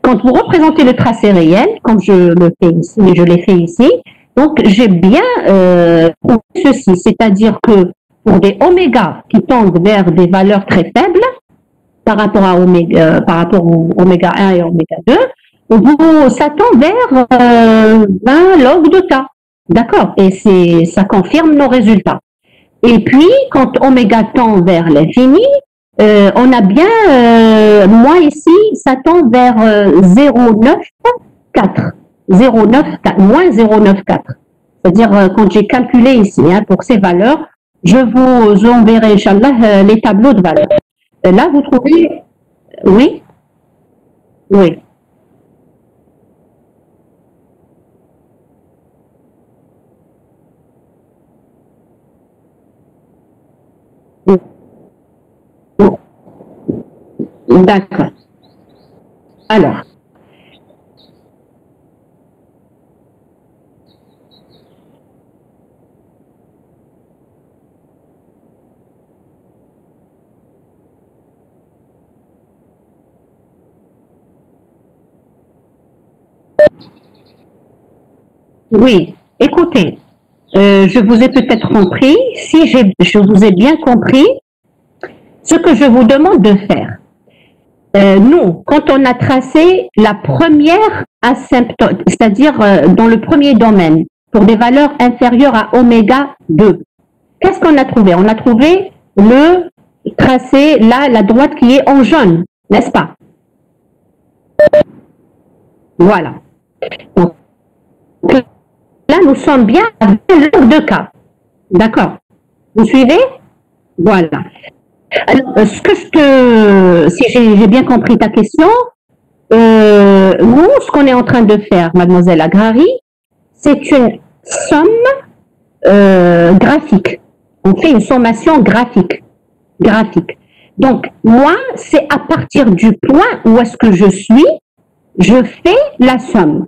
Quand vous représentez le tracé réel, comme je l'ai fait ici, donc j'ai bien ceci, c'est-à-dire que pour des oméga qui tendent vers des valeurs très faibles, par rapport au oméga 1 et oméga 2, ça tend vers 20 log de K. D'accord? Et ça confirme nos résultats. Et puis, quand oméga tend vers l'infini, on a bien, moi ici, ça tend vers 0,94. 0,94, moins 0,94. C'est-à-dire, quand j'ai calculé ici, pour ces valeurs, je vous enverrai, Inch'Allah, les tableaux de valeurs. Là, vous trouvez... Oui? Oui. D'accord. Alors. Oui, écoutez, je vous ai peut-être compris. Si je vous ai bien compris, ce que je vous demande de faire, nous, quand on a tracé la première asymptote, c'est-à-dire dans le premier domaine, pour des valeurs inférieures à oméga 2, qu'est-ce qu'on a trouvé? On a trouvé le tracer là la droite qui est en jaune, n'est-ce pas? Voilà. Donc, là, nous sommes bien à 20 logs de cas. D'accord? Vous suivez? Voilà. Alors, si j'ai bien compris ta question, nous, ce qu'on est en train de faire, mademoiselle Agrari, c'est une somme graphique. On fait une sommation graphique. Donc, moi, c'est à partir du point où est-ce que je suis, je fais la somme.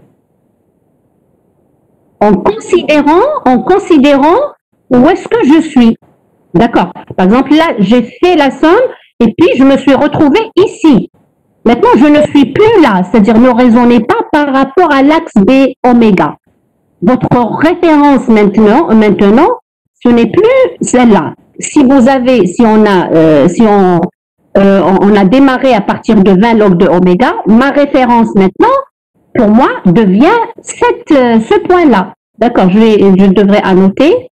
En considérant où est-ce que je suis. D'accord. Par exemple, là, j'ai fait la somme et puis je me suis retrouvée ici. Maintenant, je ne suis plus là, c'est-à-dire ne raisonnez pas par rapport à l'axe des oméga. Votre référence maintenant, ce n'est plus celle-là. Si on a démarré à partir de 20 logs de oméga, ma référence maintenant, pour moi, devient ce point-là. D'accord, je devrais annoter.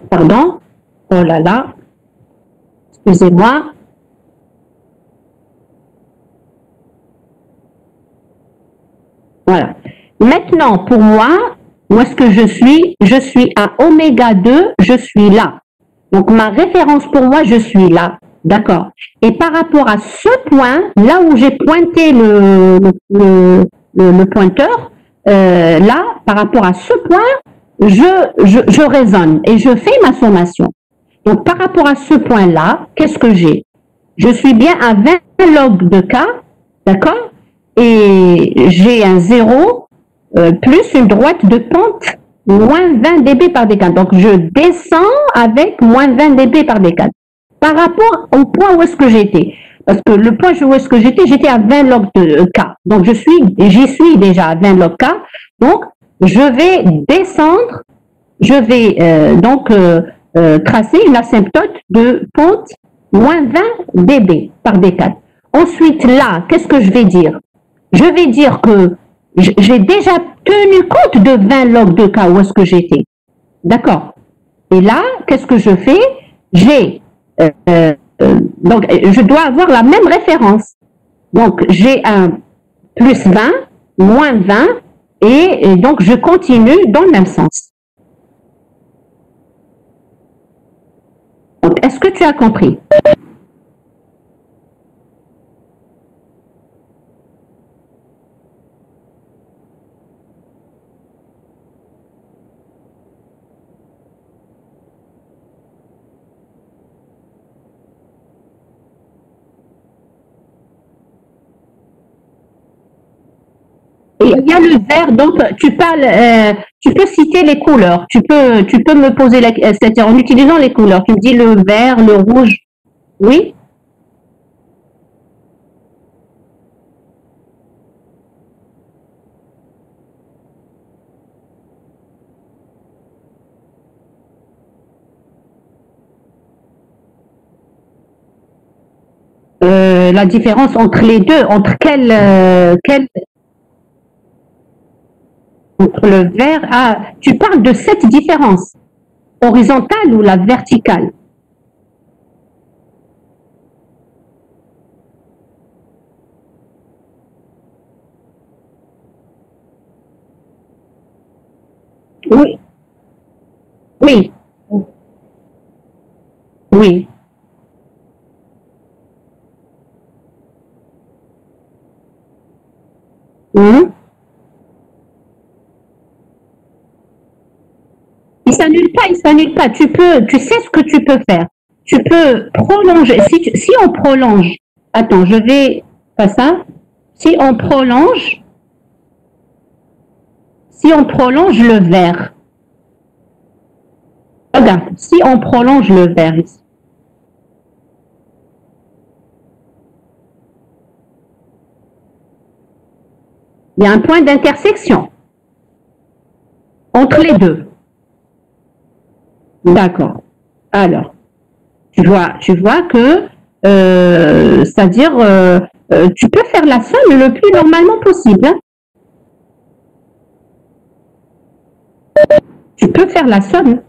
Pardon. Oh là là. Excusez-moi. Voilà. Maintenant, pour moi, où est-ce que je suis? Je suis à oméga 2, je suis là. Donc, ma référence pour moi, je suis là. D'accord. Et par rapport à ce point, là où j'ai pointé le pointeur, là, par rapport à ce point, je raisonne et je fais ma sommation. Donc, par rapport à ce point-là, qu'est-ce que j'ai? Je suis bien à 20 logs de K, d'accord? Et j'ai un 0 plus une droite de pente moins 20 dB par décade. Donc, je descends avec moins 20 dB par décade. Par rapport au point où est-ce que j'étais. Parce que le point où est-ce que j'étais à 20 log de K. Donc, j'y suis déjà à 20 log K. Donc, je vais descendre, je vais tracer une asymptote de pente moins 20 dB par décade. Ensuite, là, qu'est-ce que je vais dire? Je vais dire que j'ai déjà tenu compte de 20 log de K où est-ce que j'étais. D'accord. Et là, qu'est-ce que je fais? Donc, je dois avoir la même référence. Donc, j'ai un plus 20, moins 20, et donc je continue dans le même sens. Donc, est-ce que tu as compris? Et il y a le vert, donc tu peux citer les couleurs, tu peux me poser c'est-à-dire en utilisant les couleurs, tu me dis le vert, le rouge, oui? La différence entre les deux, entre entre le vert, tu parles de cette différence, horizontale ou la verticale? Oui, oui, oui. Hum. Il s'annule pas. Tu sais ce que tu peux faire. Tu peux prolonger. Si on prolonge, attends, je vais pas ça. Si on prolonge le vert, regarde, si on prolonge le vert ici, il y a un point d'intersection entre les deux. D'accord. Alors, tu vois que, c'est-à-dire, tu peux faire la somme le plus normalement possible. Hein. Tu peux faire la somme,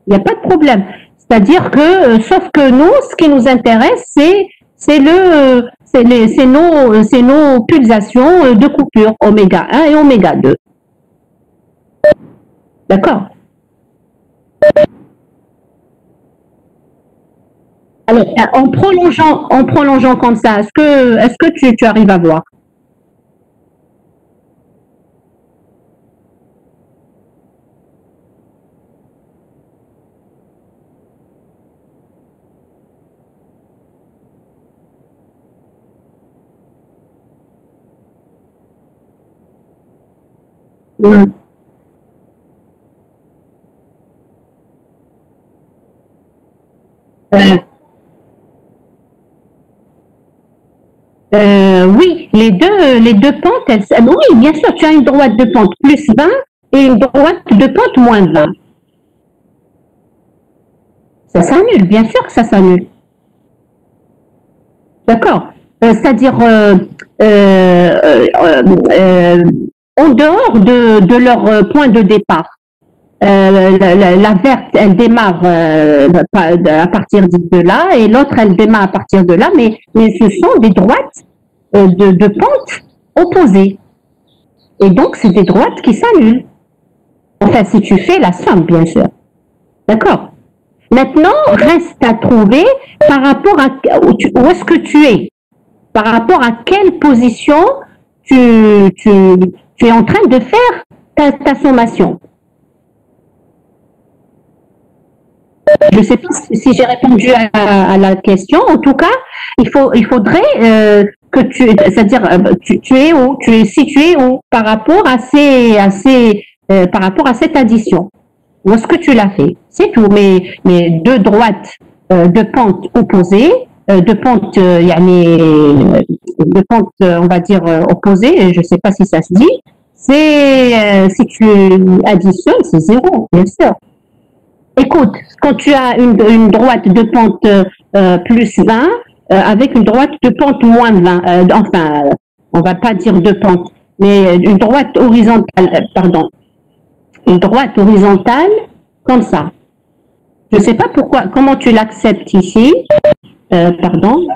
il n'y a pas de problème. C'est-à-dire que, sauf que nous, ce qui nous intéresse, c'est nos pulsations de coupure oméga 1 et oméga 2. D'accord? Alors, en prolongeant comme ça, est-ce que tu arrives à voir? Mm. Euh, oui, les deux pentes, oui, bien sûr, tu as une droite de pente plus 20 et une droite de pente moins 20. Ça s'annule, bien sûr que ça s'annule. D'accord. C'est-à-dire, en dehors de leur point de départ, la verte, elle démarre à partir de là et l'autre, elle démarre à partir de là, mais ce sont des droites de pente opposées. Et donc, c'est des droites qui s'annulent. Enfin, si tu fais la somme, bien sûr. D'accord. Maintenant, reste à trouver par rapport à où est-ce que tu es, par rapport à quelle position tu es en train de faire ta sommation. Je ne sais pas si j'ai répondu à la question. En tout cas, il faudrait que c'est-à-dire, tu es où, tu es situé où par rapport à par rapport à cette addition. Où est-ce que tu l'as fait? C'est tout. Mais deux droites de pente opposées, de pente, on va dire opposées, je ne sais pas si ça se dit. Si tu additionnes, c'est 0, bien sûr. Écoute, quand tu as une droite de pente plus 20, avec une droite de pente moins 20, enfin, on va pas dire de pente, mais une droite horizontale, pardon, une droite horizontale comme ça. Je ne sais pas comment tu l'acceptes ici, pardon.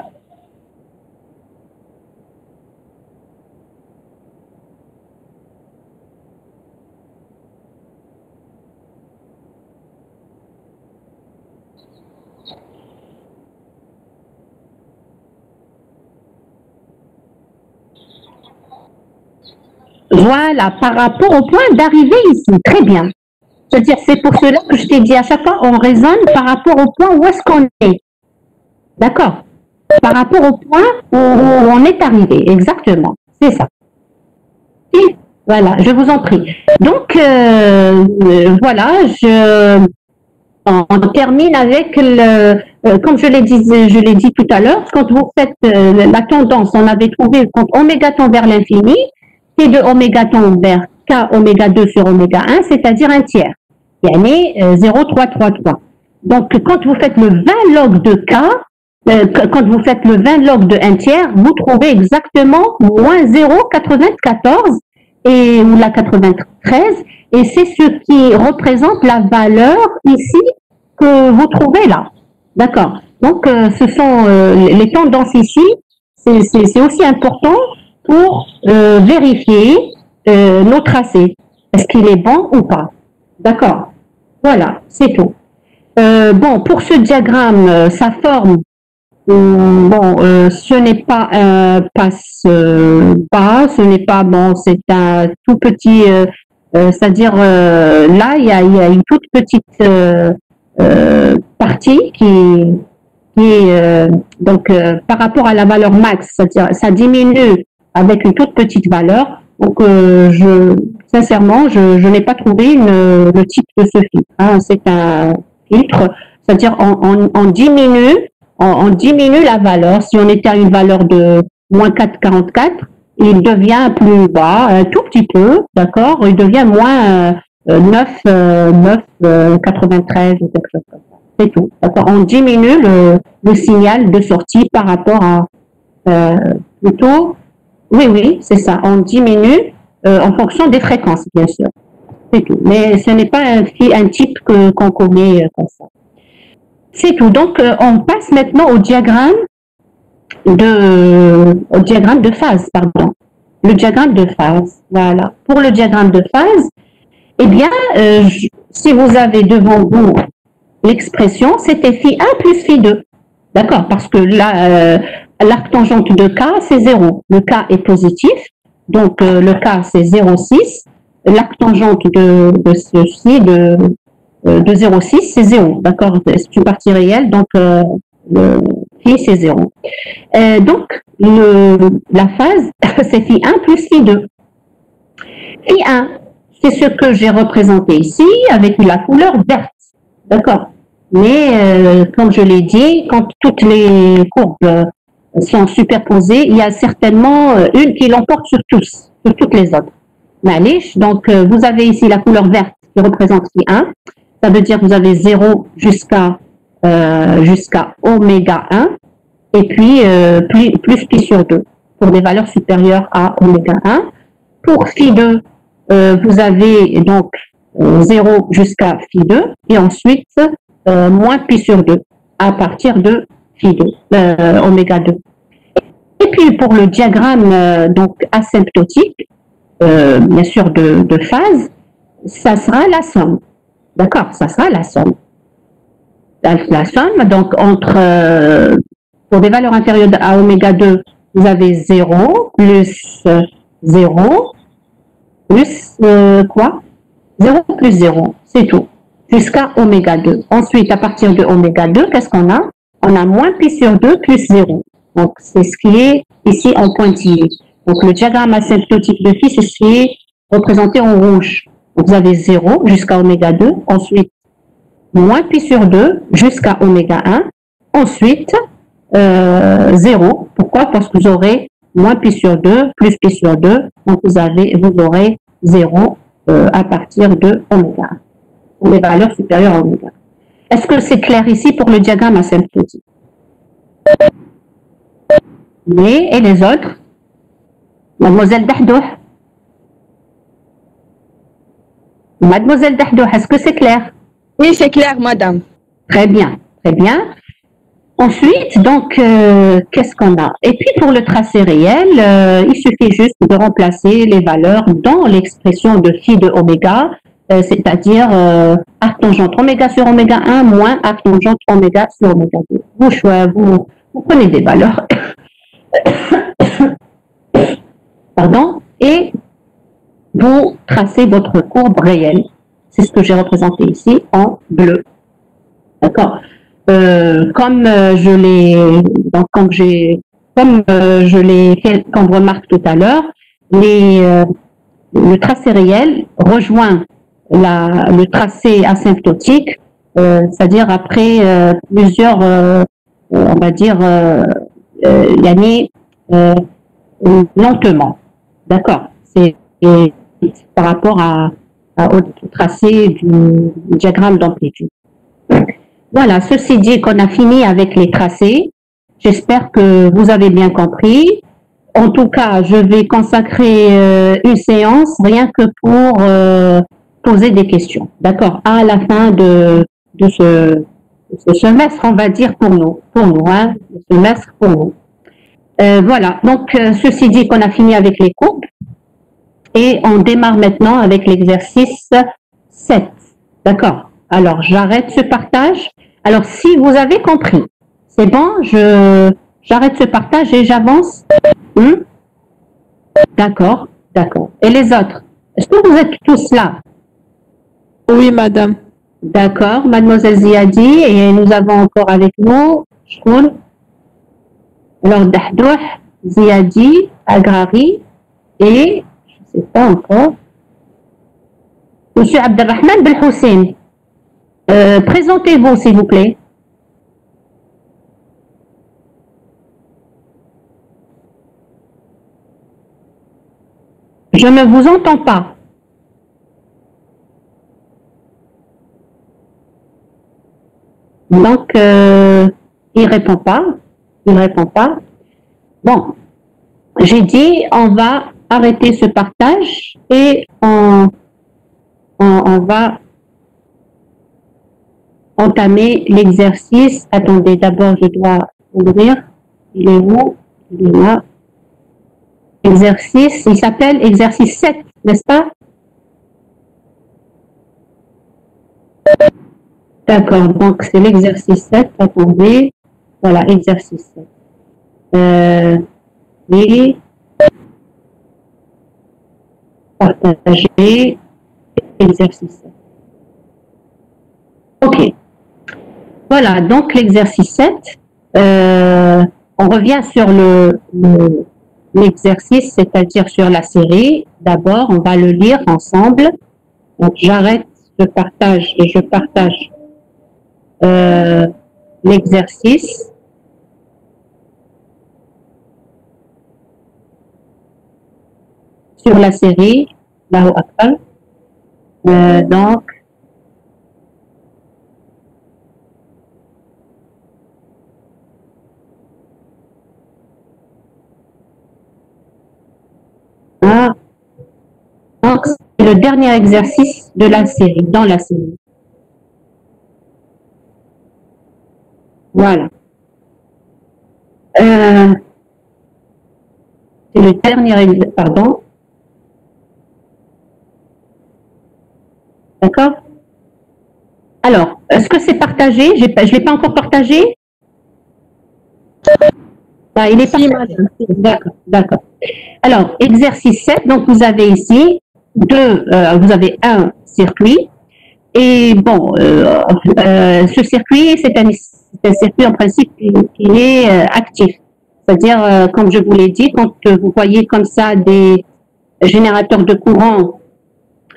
Voilà, par rapport au point d'arrivée ici. Très bien. C'est-à-dire, c'est pour cela que je t'ai dit à chaque fois, on raisonne par rapport au point où est-ce qu'on est. D'accord? Par rapport au point où on est arrivé. Exactement. C'est ça. Et voilà, je vous en prie. Donc, voilà, on termine avec comme je l'ai dit tout à l'heure, quand vous faites la tendance, on avait trouvé quand oméga tend vers l'infini, T de oméga tend vers K oméga 2 sur oméga 1, c'est-à-dire un tiers. Yani 0,333. Donc, quand vous faites le 20 log de K, quand vous faites le 20 log de 1 tiers, vous trouvez exactement moins 0,94 ou la 93, et c'est ce qui représente la valeur ici que vous trouvez là. D'accord. Donc, ce sont les tendances ici, c'est aussi important pour vérifier nos tracés. Est-ce qu'il est bon ou pas? D'accord. Voilà, c'est tout. Bon, pour ce diagramme, sa forme, ce n'est pas un passe-bas, ce n'est pas bon, c'est un tout petit, c'est-à-dire là, il y a une toute petite partie qui est donc par rapport à la valeur max, c'est-à-dire ça diminue avec une toute petite valeur. Donc, sincèrement, je n'ai pas trouvé le type de ce filtre. Hein. C'est un filtre, c'est-à-dire on diminue la valeur. Si on était à une valeur de moins 4,44, il devient plus bas, un tout petit peu, d'accord. Il devient moins 9,93 ou quelque chose comme ça. C'est tout. D'accord. On diminue le signal de sortie par rapport à plutôt. Oui, c'est ça. On diminue en fonction des fréquences, bien sûr. C'est tout. Mais ce n'est pas un type qu'on connaît comme ça. C'est tout. Donc, on passe maintenant au diagramme de phase, pardon. Le diagramme de phase. Voilà. Pour le diagramme de phase, eh bien, si vous avez devant vous l'expression, c'était phi1 plus phi2. D'accord? Parce que là, l'arc tangente de K, c'est 0. Le K est positif. Donc, le K, c'est 0,6. L'arc tangente de ceci, de 0,6, c'est 0. D'accord? C'est une partie réelle. Donc, le phi, c'est 0. Donc, la phase, c'est phi1 plus phi2. Phi1, c'est ce que j'ai représenté ici avec la couleur verte. D'accord? Mais, comme je l'ai dit, quand toutes les courbes sont superposées, il y a certainement une qui l'emporte sur toutes les autres. Donc, vous avez ici la couleur verte qui représente phi1. Ça veut dire que vous avez 0 jusqu'à oméga 1 et puis plus pi sur 2 pour des valeurs supérieures à oméga 1. Pour phi2, vous avez donc 0 jusqu'à phi2 et ensuite moins pi sur 2 à partir de phi2, oméga 2. Et puis pour le diagramme donc asymptotique, bien sûr de phase, ça sera la somme. D'accord, ça sera la somme. La somme, donc pour des valeurs inférieures à oméga 2, vous avez 0 plus 0 plus quoi? 0 plus 0, c'est tout, jusqu'à oméga 2. Ensuite, à partir de oméga 2, qu'est-ce qu'on a? On a moins pi sur 2 plus 0. Donc, c'est ce qui est ici en pointillé. Donc, le diagramme asymptotique de phi, c'est ce qui est représenté en rouge. Donc, vous avez 0 jusqu'à oméga 2. Ensuite, moins pi sur 2 jusqu'à oméga 1. Ensuite, 0. Pourquoi? Parce que vous aurez moins pi sur 2 plus pi sur 2. Donc, vous aurez 0 à partir de oméga 1. Pour les valeurs supérieures à oméga 1. Est-ce que c'est clair ici pour le diagramme asymptotique? Oui, et les autres? Mademoiselle Dahdouh. Mademoiselle Dahdouh, est-ce que c'est clair? Oui, c'est clair, madame. Très bien, très bien. Ensuite, donc, qu'est-ce qu'on a? Et puis, pour le tracé réel, il suffit juste de remplacer les valeurs dans l'expression de phi de oméga, c'est-à-dire arc tangente oméga sur oméga 1 moins arc tangente oméga sur oméga 2. Vous prenez des valeurs. Pardon, et vous tracez votre courbe réelle. C'est ce que j'ai représenté ici en bleu. D'accord. Comme je l'ai fait comme remarque tout à l'heure, le tracé réel rejoint le tracé asymptotique, c'est-à-dire après plusieurs, on va dire, lentement. D'accord. C'est par rapport au tracé du diagramme d'amplitude. Voilà, ceci dit qu'on a fini avec les tracés. J'espère que vous avez bien compris. En tout cas, je vais consacrer une séance rien que pour poser des questions. D'accord? À la fin de ce semestre, on va dire pour nous, hein, le semestre pour nous. Voilà, donc ceci dit qu'on a fini avec les courbes et on démarre maintenant avec l'exercice 7. D'accord? Alors, j'arrête ce partage. Alors, si vous avez compris, c'est bon, j'arrête ce partage et j'avance. D'accord, d'accord. Et les autres? Est-ce que vous êtes tous là? Oui, madame. D'accord, mademoiselle Ziadi, et nous avons encore avec nous, Shkoul. Alors, Dahdouh, Ziadi, Agrari, et, je ne sais pas encore, Monsieur Abdelrahman Belhossein. Présentez-vous, s'il vous plaît. Je ne vous entends pas. Donc, il répond pas. Il répond pas. Bon, j'ai dit, on va arrêter ce partage et on on va entamer l'exercice. Attendez, d'abord, je dois ouvrir. Il est où? Il est là. Exercice, il s'appelle exercice 7, n'est-ce pas? D'accord, donc c'est l'exercice 7. Attendez. Voilà, exercice 7. Et partager exercice 7. Ok. Voilà, donc l'exercice 7, on revient sur l'exercice, c'est-à-dire sur la série. D'abord, on va le lire ensemble. Donc, j'arrête, je partage et je partage l'exercice. Sur la série, Allahu Akbar. Donc, donc c'est le dernier exercice de la série, dans la série. Voilà. C'est le dernier exercice, pardon. D'accord? Alors, est-ce que c'est partagé? Je ne l'ai pas encore partagé? Ah, il est partagé. D'accord, d'accord. Alors, exercice 7, donc vous avez ici vous avez un circuit. Et bon, ce circuit, c'est un circuit en principe qui est actif. C'est-à-dire, comme je vous l'ai dit, quand vous voyez comme ça des générateurs de courant,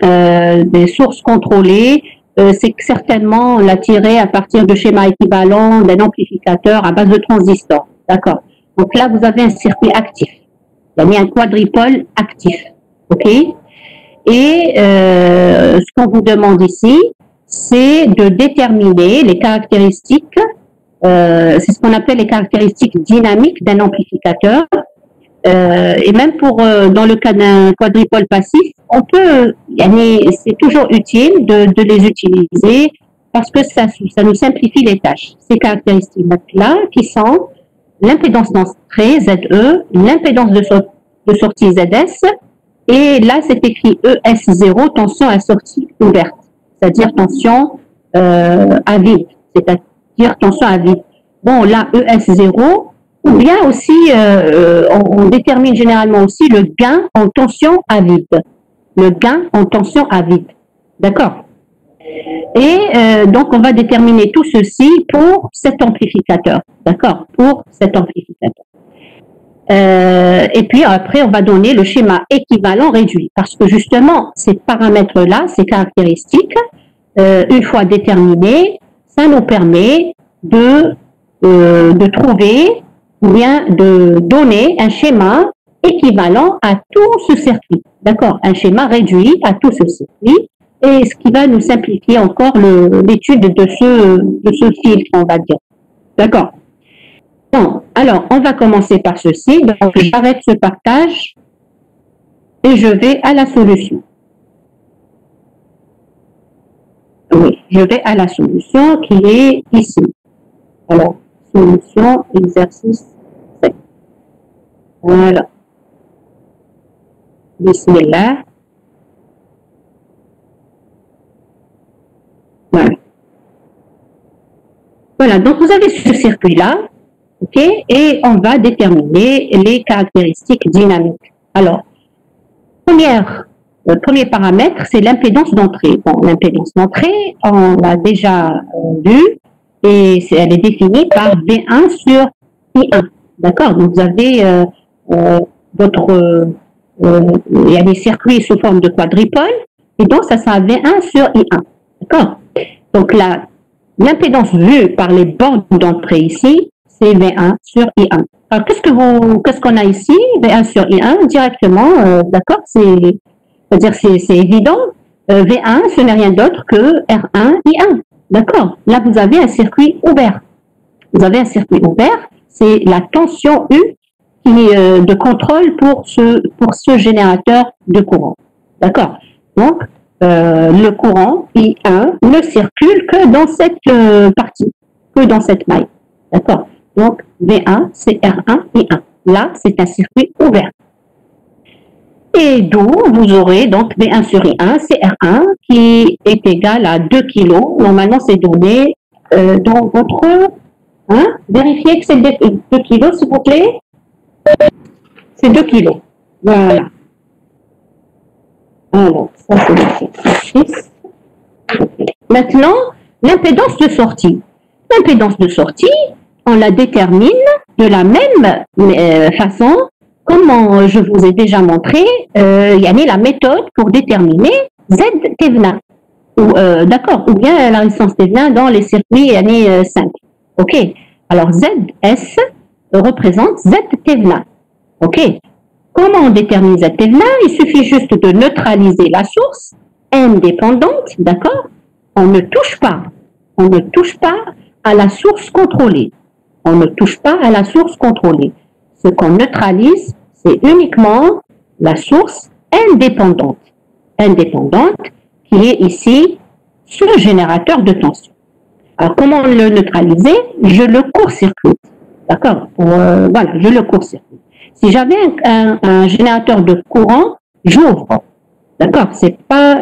des sources contrôlées, c'est certainement la tirée à partir de schémas équivalents d'un amplificateur à base de transistors. D'accord. Donc là, vous avez un circuit actif. Il y a mis un quadripôle actif. OK? Et ce qu'on vous demande ici, c'est de déterminer les caractéristiques, c'est ce qu'on appelle les caractéristiques dynamiques d'un amplificateur. Et même dans le cas d'un quadripôle passif, on peut, c'est toujours utile de les utiliser parce que ça nous simplifie les tâches. Ces caractéristiques-là qui sont l'impédance d'entrée, ZE, l'impédance de sortie, ZS, et là c'est écrit ES0, tension à sortie ouverte, c'est-à-dire tension à vide, c'est-à-dire tension à vide. Bon, là ES0, ou bien aussi, on détermine généralement aussi le gain en tension à vide. Le gain en tension à vide. D'accord? Et donc, on va déterminer tout ceci pour cet amplificateur. D'accord? Pour cet amplificateur. Et puis après, on va donner le schéma équivalent réduit. Parce que justement, ces paramètres-là, ces caractéristiques, une fois déterminés, ça nous permet de trouver ou bien de donner un schéma équivalent à tout ce circuit. D'accord? Un schéma réduit à tout ce circuit. Et ce qui va nous simplifier encore l'étude de ce filtre, on va dire. D'accord? Bon, alors, on va commencer par ceci. Donc, j'arrête ce partage et je vais à la solution. Oui, je vais à la solution qui est ici. Alors, solution, exercice 7. Voilà. Bismillah. Voilà. Voilà, donc vous avez ce circuit-là, ok, et on va déterminer les caractéristiques dynamiques. Alors, le premier paramètre, c'est l'impédance d'entrée. Bon, l'impédance d'entrée, on l'a déjà vu, et elle est définie par V1 sur I1. D'accord? Donc, vous avez il y a des circuits sous forme de quadripôle, et donc ça sera V1 sur I1. D'accord? Donc, l'impédance vue par les bornes d'entrée ici, c'est V1 sur I1. Alors, qu'est-ce qu'on a ici? V1 sur I1 directement, d'accord? C'est-à-dire, c'est évident. V1, ce n'est rien d'autre que R1, I1. D'accord? Là, vous avez un circuit ouvert. Vous avez un circuit ouvert, c'est la tension U de contrôle pour ce générateur de courant. D'accord? Donc, le courant I1 ne circule que dans cette partie, que dans cette maille. D'accord? Donc, V1, c'est R1, I1. Là, c'est un circuit ouvert. Et d'où vous aurez donc V1 sur I1, c'est R1 qui est égal à 2 kg. Normalement, c'est donné dans votre... Hein, vérifiez que c'est 2 kg, s'il vous plaît. C'est 2 kg. Voilà. Alors, ça c'est l'exercice. Maintenant, l'impédance de sortie. L'impédance de sortie, on la détermine de la même façon, comme je vous ai déjà montré, il y a la méthode pour déterminer Z Tevna. D'accord, ou bien la résistance Tevna dans les circuits années 5. Ok, alors ZS représente Z Tevna. Ok, comment on détermine Z Tevna? Il suffit juste de neutraliser la source indépendante, d'accord? On ne touche pas à la source contrôlée. On ne touche pas à la source contrôlée. Ce qu'on neutralise, c'est uniquement la source indépendante. Indépendante, qui est ici ce générateur de tension. Alors, comment le neutraliser? Je le court-circuite. D'accord? Voilà, je le court-circuite. Si j'avais un générateur de courant, j'ouvre. D'accord? C'est pas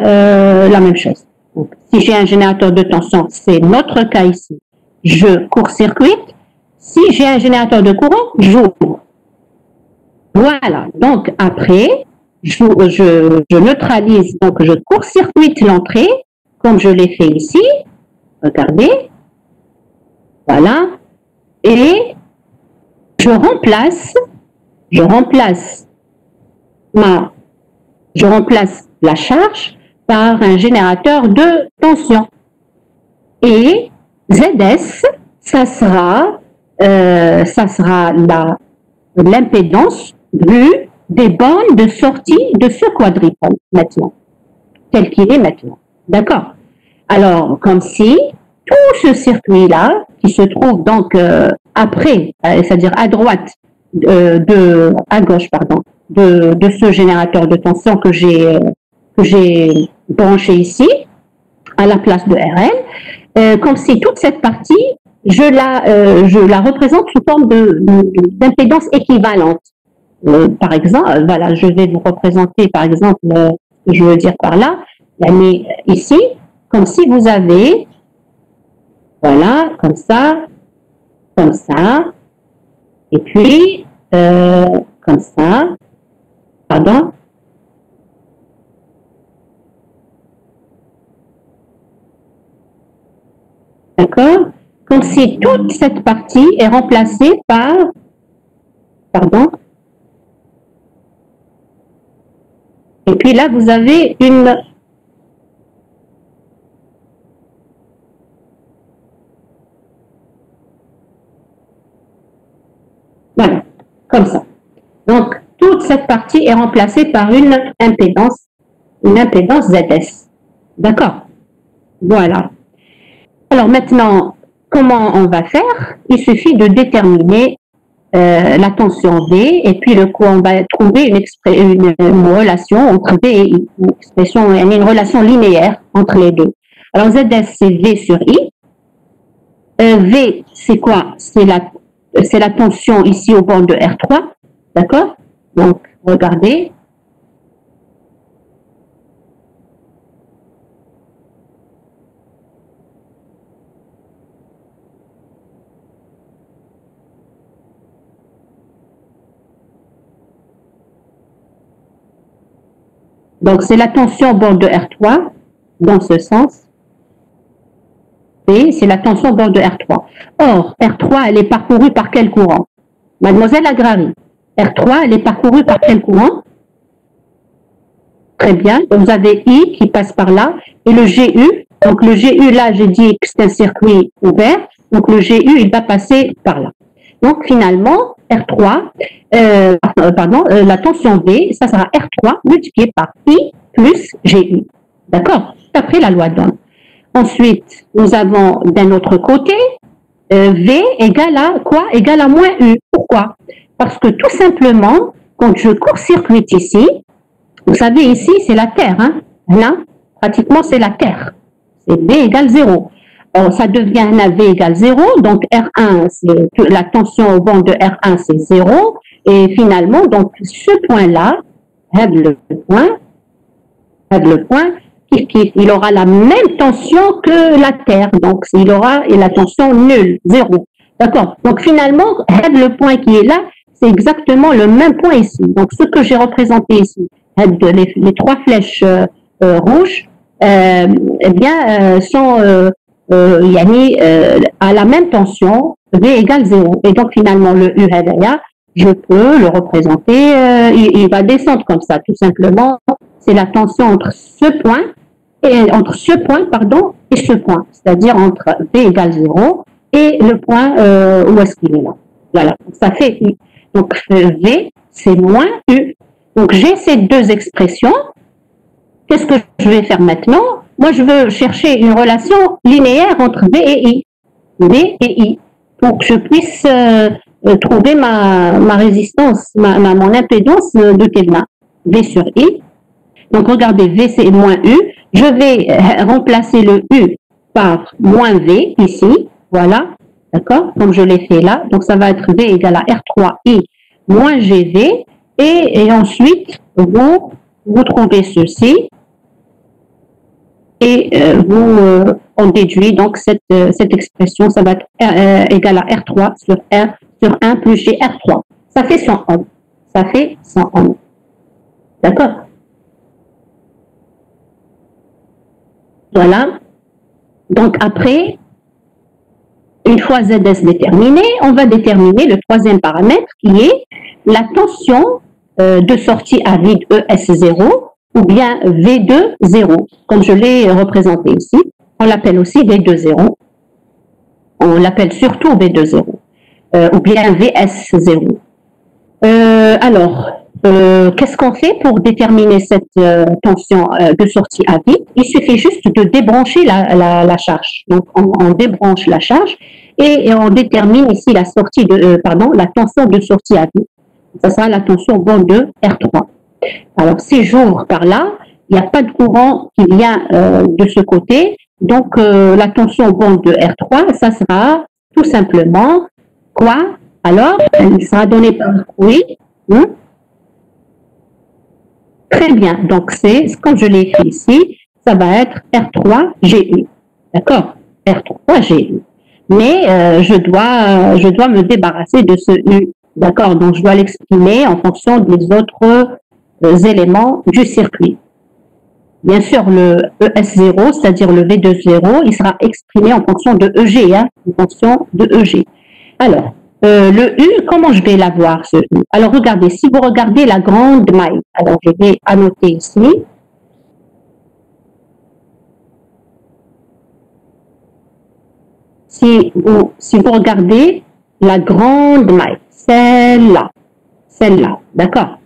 la même chose. Donc, si j'ai un générateur de tension, c'est notre cas ici. Je court-circuite. Si j'ai un générateur de courant, j'ouvre. Voilà. Donc, après, je neutralise, donc je court-circuite l'entrée, comme je l'ai fait ici. Regardez. Voilà. Et je remplace la charge par un générateur de tension. Et ZS, ça sera l'impédance vue des bornes de sortie de ce quadripôle maintenant, tel qu'il est maintenant. D'accord? Alors, comme si tout ce circuit-là, qui se trouve donc après, c'est-à-dire à droite, à gauche, pardon, de ce générateur de tension que j'ai branché ici, à la place de RL, comme si toute cette partie, je la représente sous forme d'impédance équivalente. Par exemple, voilà, je vais vous représenter, par exemple, ce que je veux dire par là, ici, comme si vous avez, voilà, comme ça, et puis, comme ça, pardon. D'accord? Comme si toute cette partie est remplacée par, pardon. Et puis là, vous avez une, voilà, comme ça. Donc, toute cette partie est remplacée par une impédance ZS. D'accord? Voilà. Alors maintenant, comment on va faire? Il suffit de déterminer la tension V et puis on va trouver une relation entre V et I, une relation linéaire entre les deux. Alors ZS, c'est V sur I. V, c'est quoi? C'est la tension ici au bord de R3. D'accord? Donc, regardez. Donc, c'est la tension au bord de R3, dans ce sens. Et c'est la tension au bord de R3. Or, R3, elle est parcourue par quel courant? Mademoiselle Agrari, R3, elle est parcourue par quel courant? Très bien. Donc, vous avez I qui passe par là et le GU. Donc, le GU, là, j'ai dit que c'est un circuit ouvert. Donc, le GU, il va passer par là. Donc, finalement, R3, la tension V, ça sera R3 multiplié par I plus GU. D'accord? Après la loi d'Ohm. Ensuite, nous avons d'un autre côté, V égale à quoi? Égale à moins U. Pourquoi? Parce que tout simplement, quand je court-circuite ici, vous savez, ici, c'est la Terre. Hein? Là, pratiquement c'est la Terre. C'est V égale 0. Alors, ça devient un V égale 0, donc R1, la tension au bord de R1, c'est 0. Et finalement, donc, ce point-là, le point, il aura la même tension que la Terre. Donc, il aura la tension nulle, 0. D'accord. Donc, finalement, le point qui est là, c'est exactement le même point ici. Donc, ce que j'ai représenté ici, les trois flèches rouges, eh bien, sont à la même tension, V égale 0. Et donc, finalement, le U, je peux le représenter, il va descendre comme ça, tout simplement. C'est la tension entre ce point, et ce point, c'est-à-dire entre V égale 0 et le point où est-ce qu'il est là. Voilà, ça fait U. Donc, V, c'est moins U. Donc, j'ai ces deux expressions. Qu'est-ce que je vais faire maintenant? Moi, je veux chercher une relation linéaire entre V et I. V et I. Pour que je puisse trouver ma résistance, mon impédance de Thévenin. V sur I. Donc, regardez, V, c'est moins U. Je vais remplacer le U par moins V, ici. Voilà. D'accord? Comme je l'ai fait là. Donc, ça va être V égale à R3I moins GV. Et ensuite, vous trouvez ceci. Et on déduit donc cette expression. Ça va être égal à R3 sur 1 plus GR3. Ça fait 100 ohms. Ça fait 100 ohms. D'accord? Voilà. Donc après, une fois ZS déterminé, on va déterminer le troisième paramètre qui est la tension de sortie à vide ES0 ou bien V2 0, comme je l'ai représenté ici. On l'appelle aussi V2 0. On l'appelle surtout V2 0 ou bien VS0. Alors, qu'est-ce qu'on fait pour déterminer cette tension de sortie à vide? Il suffit juste de débrancher la charge. Donc, on débranche la charge et on détermine ici la sortie la tension de sortie à vide. Ça sera la tension au bord de R3. Alors, si j'ouvre par là, il n'y a pas de courant qui vient de ce côté. Donc, la tension au bord de R3, ça sera tout simplement quoi? Alors, elle sera donnée par oui. Très bien. Donc, c'est comme je l'ai fait ici, ça va être R3GU. D'accord? R3GU. Mais je dois me débarrasser de ce U. D'accord? Donc, je dois l'exprimer en fonction des autres éléments du circuit. Bien sûr, le ES0, c'est-à-dire le V20, il sera exprimé en fonction de EG, en fonction de EG. Alors, le U, comment je vais l'avoir, ce U? Alors, regardez, si vous regardez la grande maille, alors je vais annoter ici. Si vous regardez la grande maille, celle-là, d'accord?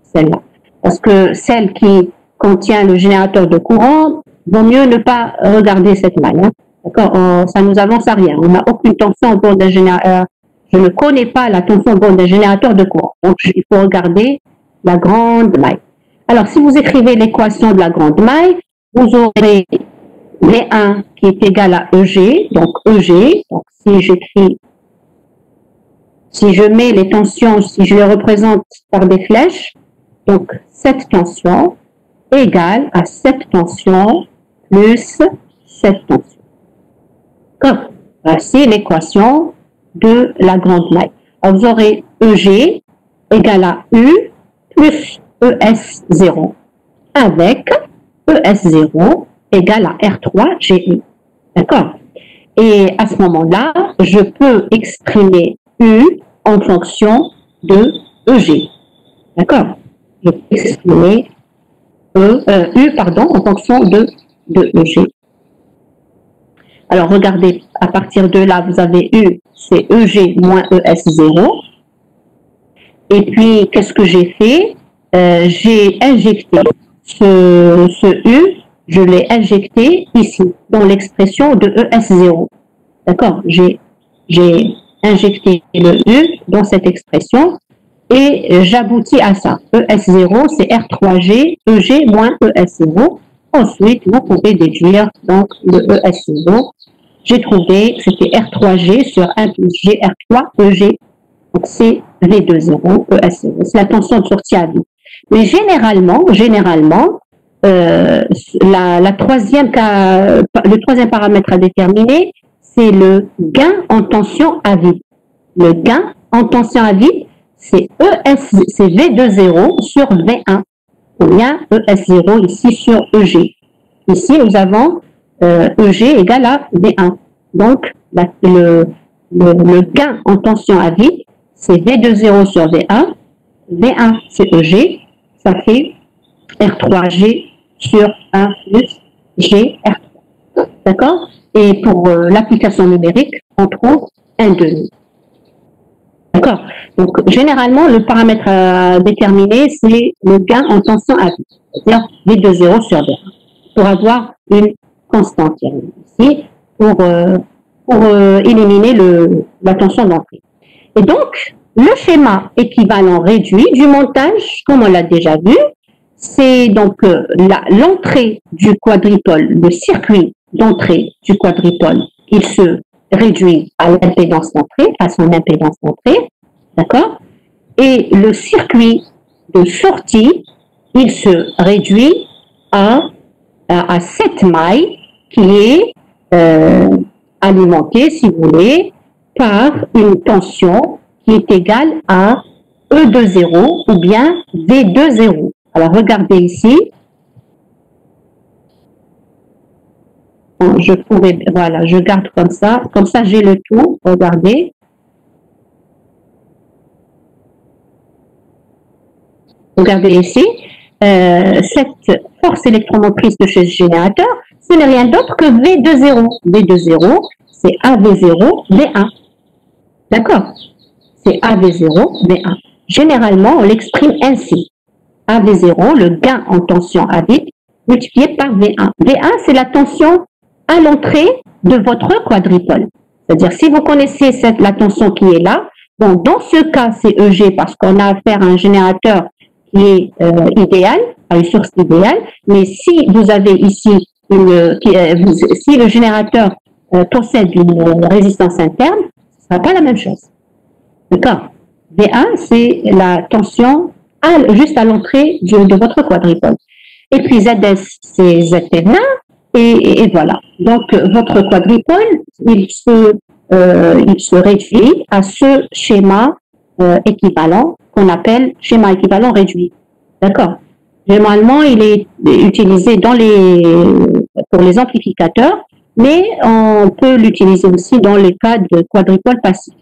Celle-là. Parce que celle qui contient le générateur de courant, vaut mieux ne pas regarder cette maille. D'accord? Ça nous avance à rien. On n'a aucune tension au bord d'un générateur. Je ne connais pas la tension au bord d'un générateur de courant. Donc, il faut regarder la grande maille. Alors, si vous écrivez l'équation de la grande maille, vous aurez V1 qui est égal à EG. Donc, EG. Donc, si je mets les tensions, si je les représente par des flèches, donc cette tension égale à cette tension plus cette tension. Comme voici l'équation de la grande maille. Alors, vous aurez EG égale à U plus ES0 avec ES0 égale à R3GU. D'accord? Et à ce moment-là, je peux exprimer U en fonction de EG. D'accord? Je peux exprimer U en fonction de EG. Alors, regardez, à partir de là, vous avez U, c'est EG moins ES0. Et puis, qu'est-ce que j'ai fait? J'ai injecté ce U, je l'ai injecté ici, dans l'expression de ES0. D'accord? J'ai injecté le U dans cette expression et j'aboutis à ça. ES0, c'est R3G, EG moins ES0. Ensuite, vous pouvez déduire donc le ES0. J'ai trouvé, c'était R3G sur 1 plus G, R3, EG. Donc, c'est V20, ES0. C'est la tension de sortie à vide. Mais généralement, le troisième paramètre à déterminer, c'est le gain en tension à vide. Le gain en tension à vide, c'est V20 sur V1. Ou bien ES0 ici sur EG. Ici, nous avons EG égale à V1. Donc, le gain en tension à vide, c'est V20 sur V1. V1, c'est EG. Ça fait R3G sur 1 plus G R3. D'accord? Et pour l'application numérique, on trouve 1,5. D'accord? Donc, généralement, le paramètre à déterminer, c'est le gain en tension à vide, c'est-à-dire V20 sur V1, pour avoir une constante ici, pour éliminer la tension d'entrée. Et donc, le schéma équivalent réduit du montage, comme on l'a déjà vu, c'est donc l'entrée du quadripole, le circuit d'entrée du quadripole, il se réduit à l'impédance d'entrée, à son impédance d'entrée, d'accord? Et le circuit de sortie, il se réduit à cette maille qui est alimentée, si vous voulez, par une tension qui est égale à E20 ou bien V20. Alors, regardez ici. Voilà, je garde comme ça j'ai le tout, regardez. Regardez ici, cette force électromotrice de ce générateur, ce n'est rien d'autre que V20. V20, c'est AV0, V1. D'accord? C'est AV0, V1. Généralement, on l'exprime ainsi. AV0, le gain en tension à vide, multiplié par V1. V1, c'est la tension à l'entrée de votre quadripole. C'est-à-dire, si vous connaissez la tension qui est là, donc dans ce cas, c'est EG parce qu'on a affaire à un générateur qui est idéal, à une source idéale. Mais si vous avez ici, si le générateur possède une résistance interne, ce ne sera pas la même chose. D'accord? V1, c'est la tension juste à l'entrée de votre quadripole. Et puis ZS, c'est ZN, et voilà. Donc, votre quadripole, il se réduit à ce schéma équivalent qu'on appelle schéma équivalent réduit. D'accord? Généralement, il est utilisé pour les amplificateurs, mais on peut l'utiliser aussi dans les cas de quadripole passif.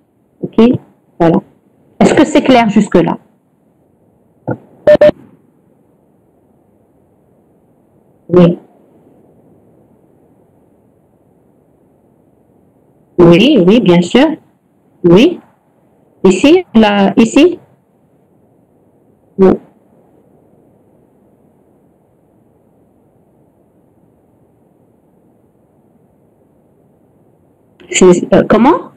OK? Voilà. Est-ce que c'est clair jusque-là? Oui. Oui, oui, bien sûr. Oui. Ici, là, ici. Oui. Comment?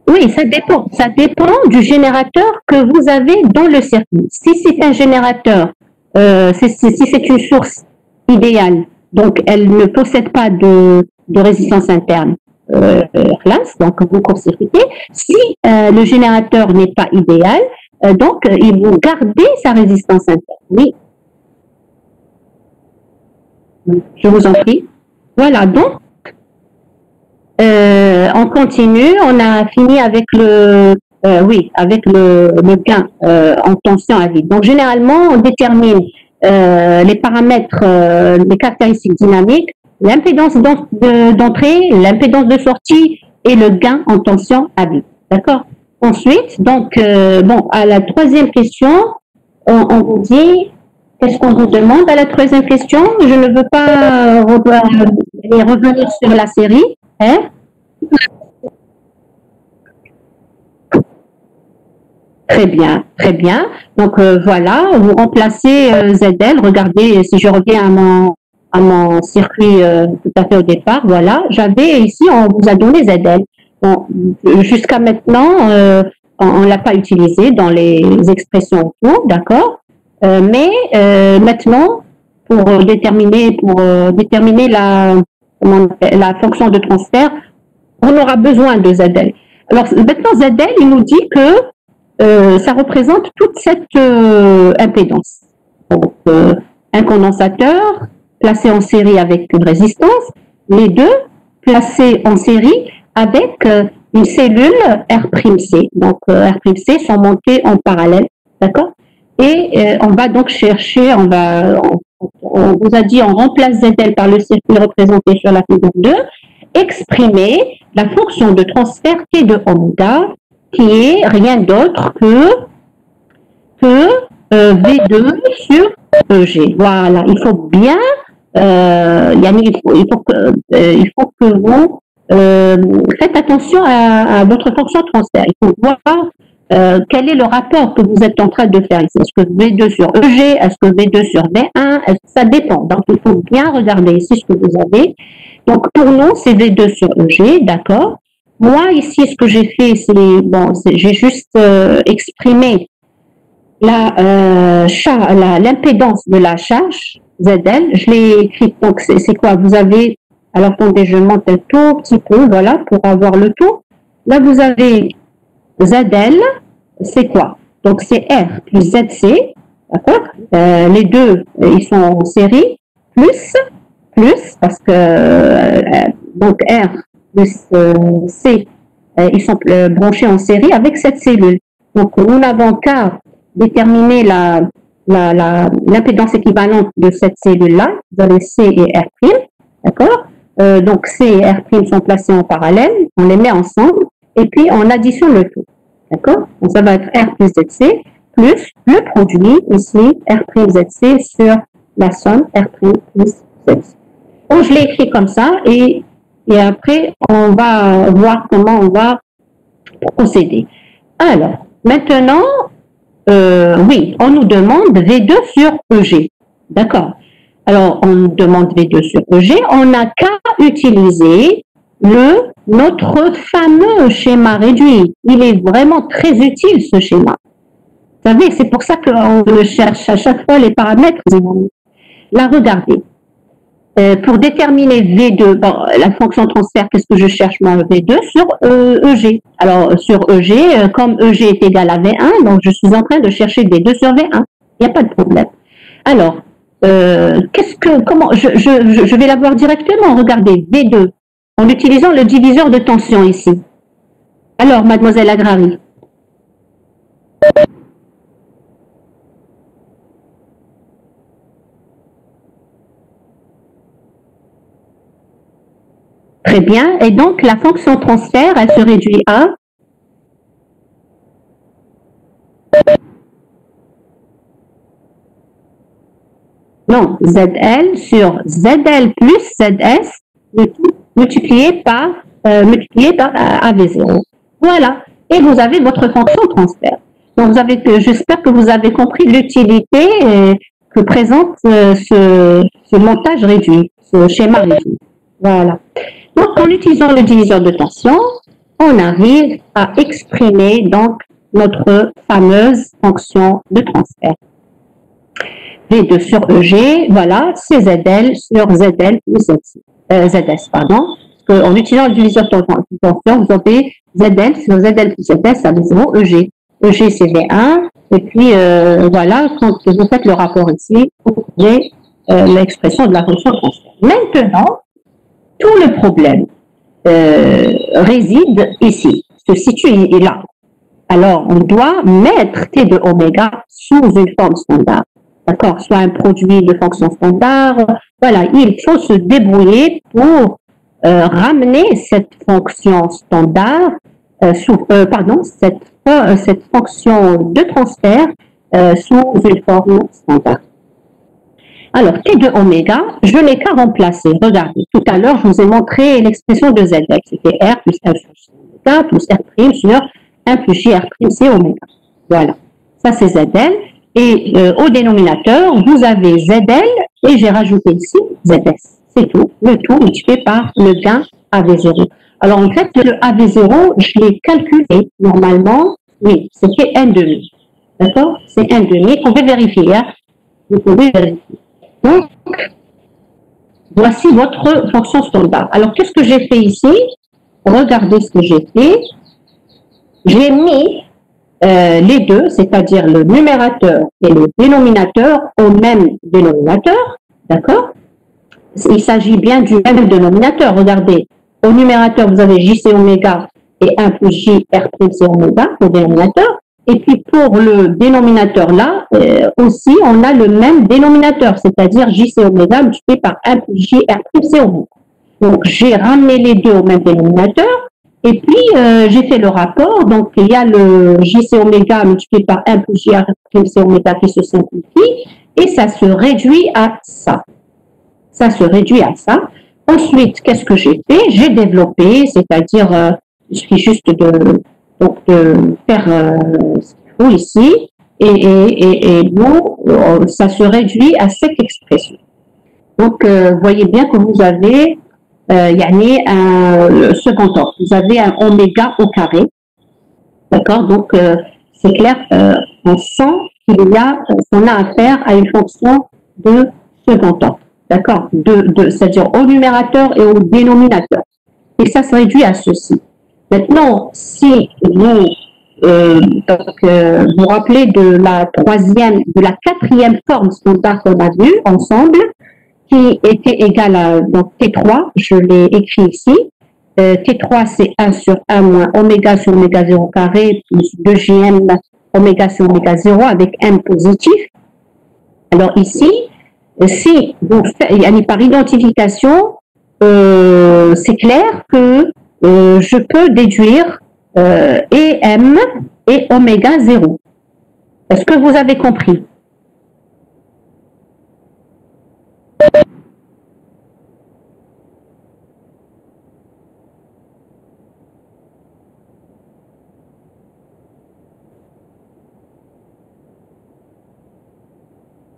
Oui, ça dépend. Ça dépend du générateur que vous avez dans le circuit. Si c'est un générateur, si c'est une source idéale, donc elle ne possède pas de résistance interne, donc vous court-circuitez. Si le générateur n'est pas idéal, donc il vous gardez sa résistance interne. Oui. Je vous en prie. Voilà, donc on continue, on a fini avec le gain en tension à vide. Donc généralement, on détermine les paramètres, les caractéristiques dynamiques, l'impédance d'entrée, l'impédance de sortie et le gain en tension à vide. D'accord? Ensuite, donc à la troisième question, on vous dit, qu'est-ce qu'on vous demande à la troisième question? Je ne veux pas revenir sur la série. Hein? Très bien, très bien. Donc voilà, vous remplacez ZL. Regardez, si je reviens à mon circuit tout à fait au départ, voilà, j'avais ici, on vous a donné ZL. Bon, jusqu'à maintenant, on ne l'a pas utilisé dans les expressions autour, d'accord? Mais maintenant, pour déterminer la fonction de transfert, on aura besoin de ZL. Alors maintenant, ZL, il nous dit que ça représente toute cette impédance. Donc, un condensateur placé en série avec une résistance, les deux placés en série avec une cellule R'C. Donc, R'C sont montés en parallèle, d'accord? Et on va donc chercher, on vous a dit, on remplace ZL par le circuit représenté sur la figure 2, exprimer la fonction de transfert T de oméga, qui est rien d'autre que V2 sur EG. Voilà, il faut bien, il faut que vous faites attention à votre fonction de transfert. Il faut voir quel est le rapport que vous êtes en train de faire ici. Est-ce que V2 sur EG, est-ce que V2 sur V1, ça dépend. Donc, il faut bien regarder ici ce que vous avez. Donc, pour nous, c'est V2 sur EG, d'accord. Moi, ici, ce que j'ai fait, j'ai juste exprimé l'impédance de la charge, ZL. Je l'ai écrit, donc c'est quoi? Vous avez, alors attendez, je monte un tout petit peu, voilà, pour avoir le tout. Là, vous avez ZL, c'est quoi? Donc, c'est R plus ZC, d'accord? Les deux, ils sont en série, plus, parce que, donc R plus C, ils sont branchés en série avec cette cellule. Donc, nous n'avons qu'à déterminer l'impédance équivalente de cette cellule-là. Vous avez C et R', d'accord? Donc, C et R' sont placés en parallèle, on les met ensemble, et puis on additionne le tout, d'accord? Donc, ça va être R plus ZC, plus le produit, ici, R' ZC sur la somme R' plus ZC. Donc, je l'ai écrit comme ça, et après, on va voir comment on va procéder. Alors, maintenant, oui, on nous demande V2 sur EG. D'accord. Alors, on nous demande V2 sur EG. On n'a qu'à utiliser notre fameux schéma réduit. Il est vraiment très utile, ce schéma. Vous savez, c'est pour ça qu'on le cherche à chaque fois les paramètres. Là, regardez. Pour déterminer V2, la fonction transfert, qu'est-ce que je cherche moi? V2 sur EG. Alors, sur EG, comme EG est égal à V1, donc je suis en train de chercher V2 sur V1. Il n'y a pas de problème. Alors, comment, je vais l'avoir directement. Regardez, V2, en utilisant le diviseur de tension ici. Alors, mademoiselle Agrari. Très bien. Et donc, la fonction transfert, elle se réduit à non, ZL sur ZL plus ZS multiplié par AV0. Voilà. Et vous avez votre fonction transfert. Donc, j'espère que vous avez compris l'utilité que présente ce montage réduit, ce schéma réduit. Voilà. Donc, en utilisant le diviseur de tension, on arrive à exprimer donc notre fameuse fonction de transfert. V2 sur EG, voilà, c'est ZL sur ZL plus ZS, pardon. Parce qu'en utilisant le diviseur de tension, vous avez ZL sur ZL plus ZS, ça veut dire EG. EG, c'est V1. Et puis, voilà, quand vous faites le rapport ici, vous avez l'expression de la fonction de transfert. Maintenant, tout le problème réside ici, se situe là. Alors, on doit mettre T de oméga sous une forme standard. D'accord? Soit un produit de fonction standard. Voilà, il faut se débrouiller pour ramener cette fonction standard, cette fonction de transfert sous une forme standard. Alors, T de oméga, je n'ai qu'à remplacer. Regardez, tout à l'heure, je vous ai montré l'expression de ZL. C'était R plus 1 sur oméga plus R' sur 1 plus JR' c'est oméga. Voilà, ça c'est ZL. Et au dénominateur, vous avez ZL et j'ai rajouté ici ZS. C'est tout, le tout multiplié par le gain AV0. Alors, en fait, le AV0, je l'ai calculé normalement. Oui, c'était 1,5. D'accord? C'est 1,5. Vous pouvez vérifier. Hein? Vous pouvez vérifier. Donc, voici votre fonction standard. Alors, qu'est-ce que j'ai fait ici? Regardez ce que j'ai fait. J'ai mis les deux, c'est-à-dire le numérateur et le dénominateur au même dénominateur. D'accord? Il s'agit bien du même dénominateur. Regardez, au numérateur, vous avez JC oméga et 1 plus J R prime C oméga au dénominateur. Et puis pour le dénominateur là, aussi, on a le même dénominateur, c'est-à-dire JC oméga multiplié par 1 plus J R prime C oméga. Donc j'ai ramené les deux au même dénominateur. Et puis, j'ai fait le rapport. Donc, il y a le JC oméga multiplié par 1 plus J R prime C oméga qui se simplifie. Et ça se réduit à ça. Ça se réduit à ça. Ensuite, qu'est-ce que j'ai fait? J'ai développé, c'est-à-dire, il suffit juste de faire ce qu'il faut ici. Et bon, ça se réduit à cette expression. Donc, vous voyez bien que vous avez le second ordre. Vous avez un oméga au carré. D'accord? Donc, c'est clair, on sent qu'on a affaire à une fonction de second ordre. D'accord? C'est-à-dire au numérateur et au dénominateur. Et ça se réduit à ceci. Maintenant, si vous vous rappelez de la quatrième forme standard qu'on a vue ensemble, qui était égal à donc T3, je l'ai écrit ici. T3, c'est 1 sur 1 moins oméga sur oméga 0 carré plus 2Jm oméga sur oméga 0 avec M positif. Alors ici, si vous faites par identification, c'est clair que je peux déduire et M et oméga 0. Est-ce que vous avez compris?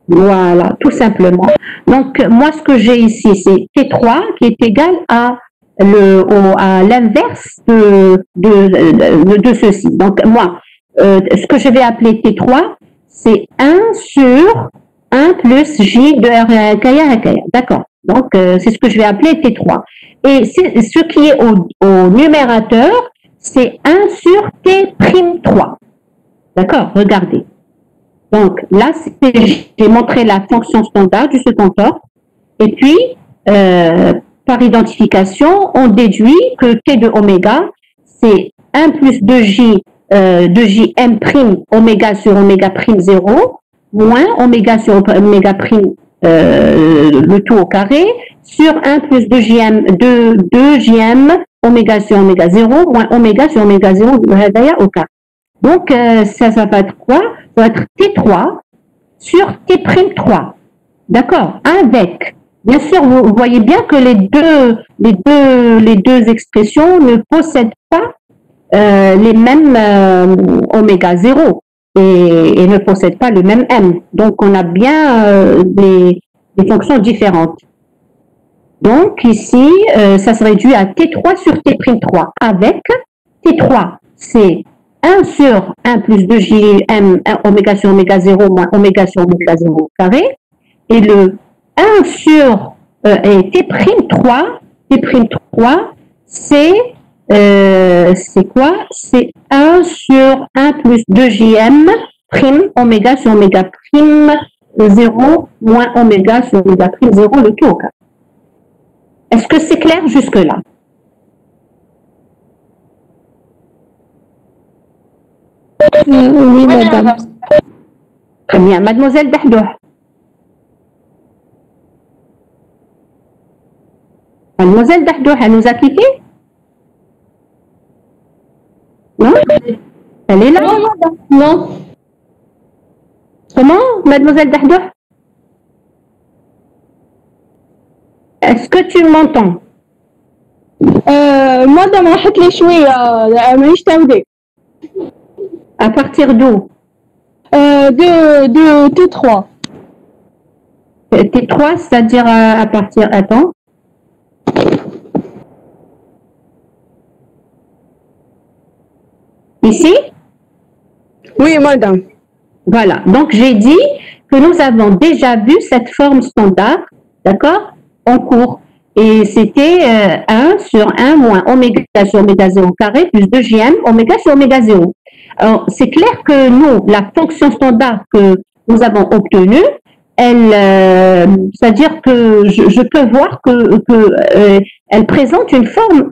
Voilà, tout simplement. Donc, moi, ce que j'ai ici, c'est T3 qui est égal à l'inverse de ceci. Donc, moi, ce que je vais appeler T3, c'est 1 sur 1 plus J de RKA. D'accord. Donc, c'est ce que je vais appeler T3. Et ce qui est au numérateur, c'est 1 sur T'3. D'accord, regardez. Donc, là, j'ai montré la fonction standard du second ordre. Et puis, par identification, on déduit que T de oméga, c'est 1 plus 2J, 2Jm prime oméga sur oméga prime 0, moins oméga sur oméga prime, le tout au carré, sur 1 plus 2Jm oméga sur oméga 0, moins oméga sur oméga 0 au carré. Donc, ça va être quoi? Ça va être T3 sur T'3. D'accord? Avec, bien sûr, vous voyez bien que les deux expressions ne possèdent pas les mêmes oméga 0 et ne possèdent pas le même M. Donc, on a bien des fonctions différentes. Donc, ici, ça se réduit à T3 sur T'3 avec T3, c'est 1 sur 1 plus 2Jm oméga sur oméga 0 moins oméga sur oméga 0 carré. Et le 1 sur T'3, c'est quoi? C'est 1 sur 1 plus 2Jm prime oméga sur oméga prime 0 moins oméga sur oméga prime 0 le tout au carré. Est-ce que c'est clair jusque-là? Oui, madame. Très bien. Mademoiselle Dahdouh. Mademoiselle Dahdouh, elle nous a quittés? Non? Elle est là? Non. Comment, Mademoiselle Dahdouh? Est-ce que tu m'entends? مادام راحت لي شوية مانيش تعودي. À partir d'où? De T3. T3, c'est-à-dire à partir... Attends. Ici? Oui, madame. Voilà. Donc, j'ai dit que nous avons déjà vu cette forme standard, d'accord, en cours. Et c'était 1 sur 1 moins oméga sur oméga 0 carré plus 2gm oméga sur oméga 0. Alors, c'est clair que nous, la fonction standard que nous avons obtenue, c'est-à-dire que je peux voir que elle présente une forme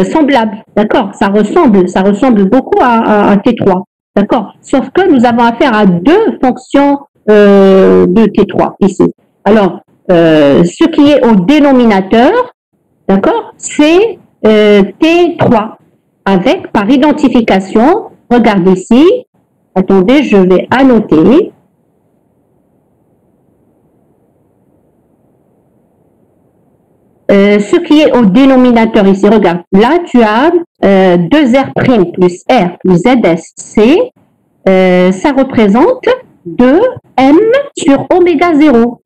semblable, d'accord. Ça ressemble beaucoup à T3, d'accord. Sauf que nous avons affaire à deux fonctions de T3 ici. Alors, ce qui est au dénominateur, d'accord, c'est T3 avec par identification. Regarde ici. Attendez, je vais annoter. Ce qui est au dénominateur ici, regarde, là tu as 2R' plus R plus ZSC, ça représente 2M sur oméga 0.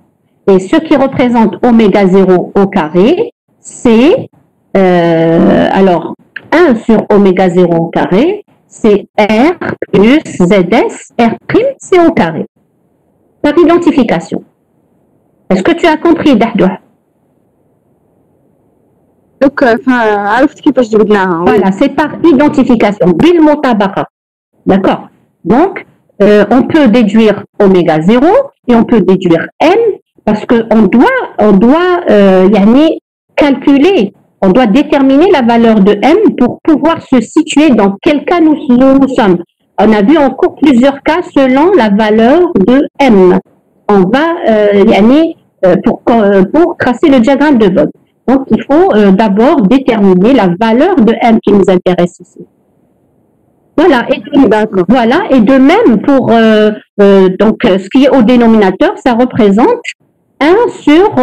Et ce qui représente oméga 0 au carré, c'est, alors, 1 sur oméga 0 au carré, c'est R plus ZS, R', c'est au carré. Par identification. Est-ce que tu as compris, Dahdoua? Voilà, c'est par identification, bilmotabaqa. D'accord. Donc, on peut déduire oméga 0 et on peut déduire M parce qu'on doit calculer, on doit déterminer la valeur de M pour pouvoir se situer dans quel cas nous sommes. On a vu en cours plusieurs cas selon la valeur de M. On va, pour tracer le diagramme de Bode. Donc, il faut d'abord déterminer la valeur de M qui nous intéresse ici. Voilà, et de même pour donc ce qui est au dénominateur, ça représente 1 sur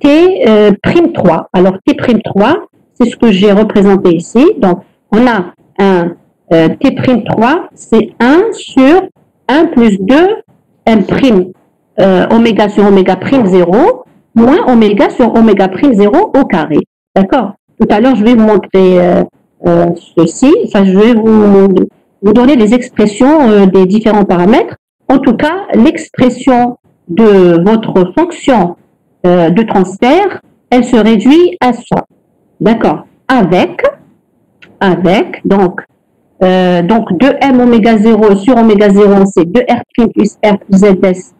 T'3. Alors T'3, c'est ce que j'ai représenté ici. Donc, on a un T'3, c'est 1 sur 1 plus 2 M' oméga sur oméga prime 0 moins oméga sur oméga prime 0 au carré. D'accord? Tout à l'heure, je vais vous montrer ceci. Enfin, je vais vous donner les expressions des différents paramètres. En tout cas, l'expression de votre fonction de transfert, elle se réduit à ça. D'accord? Avec, donc 2M oméga 0 sur oméga 0, c'est 2R' plus R plus ZS,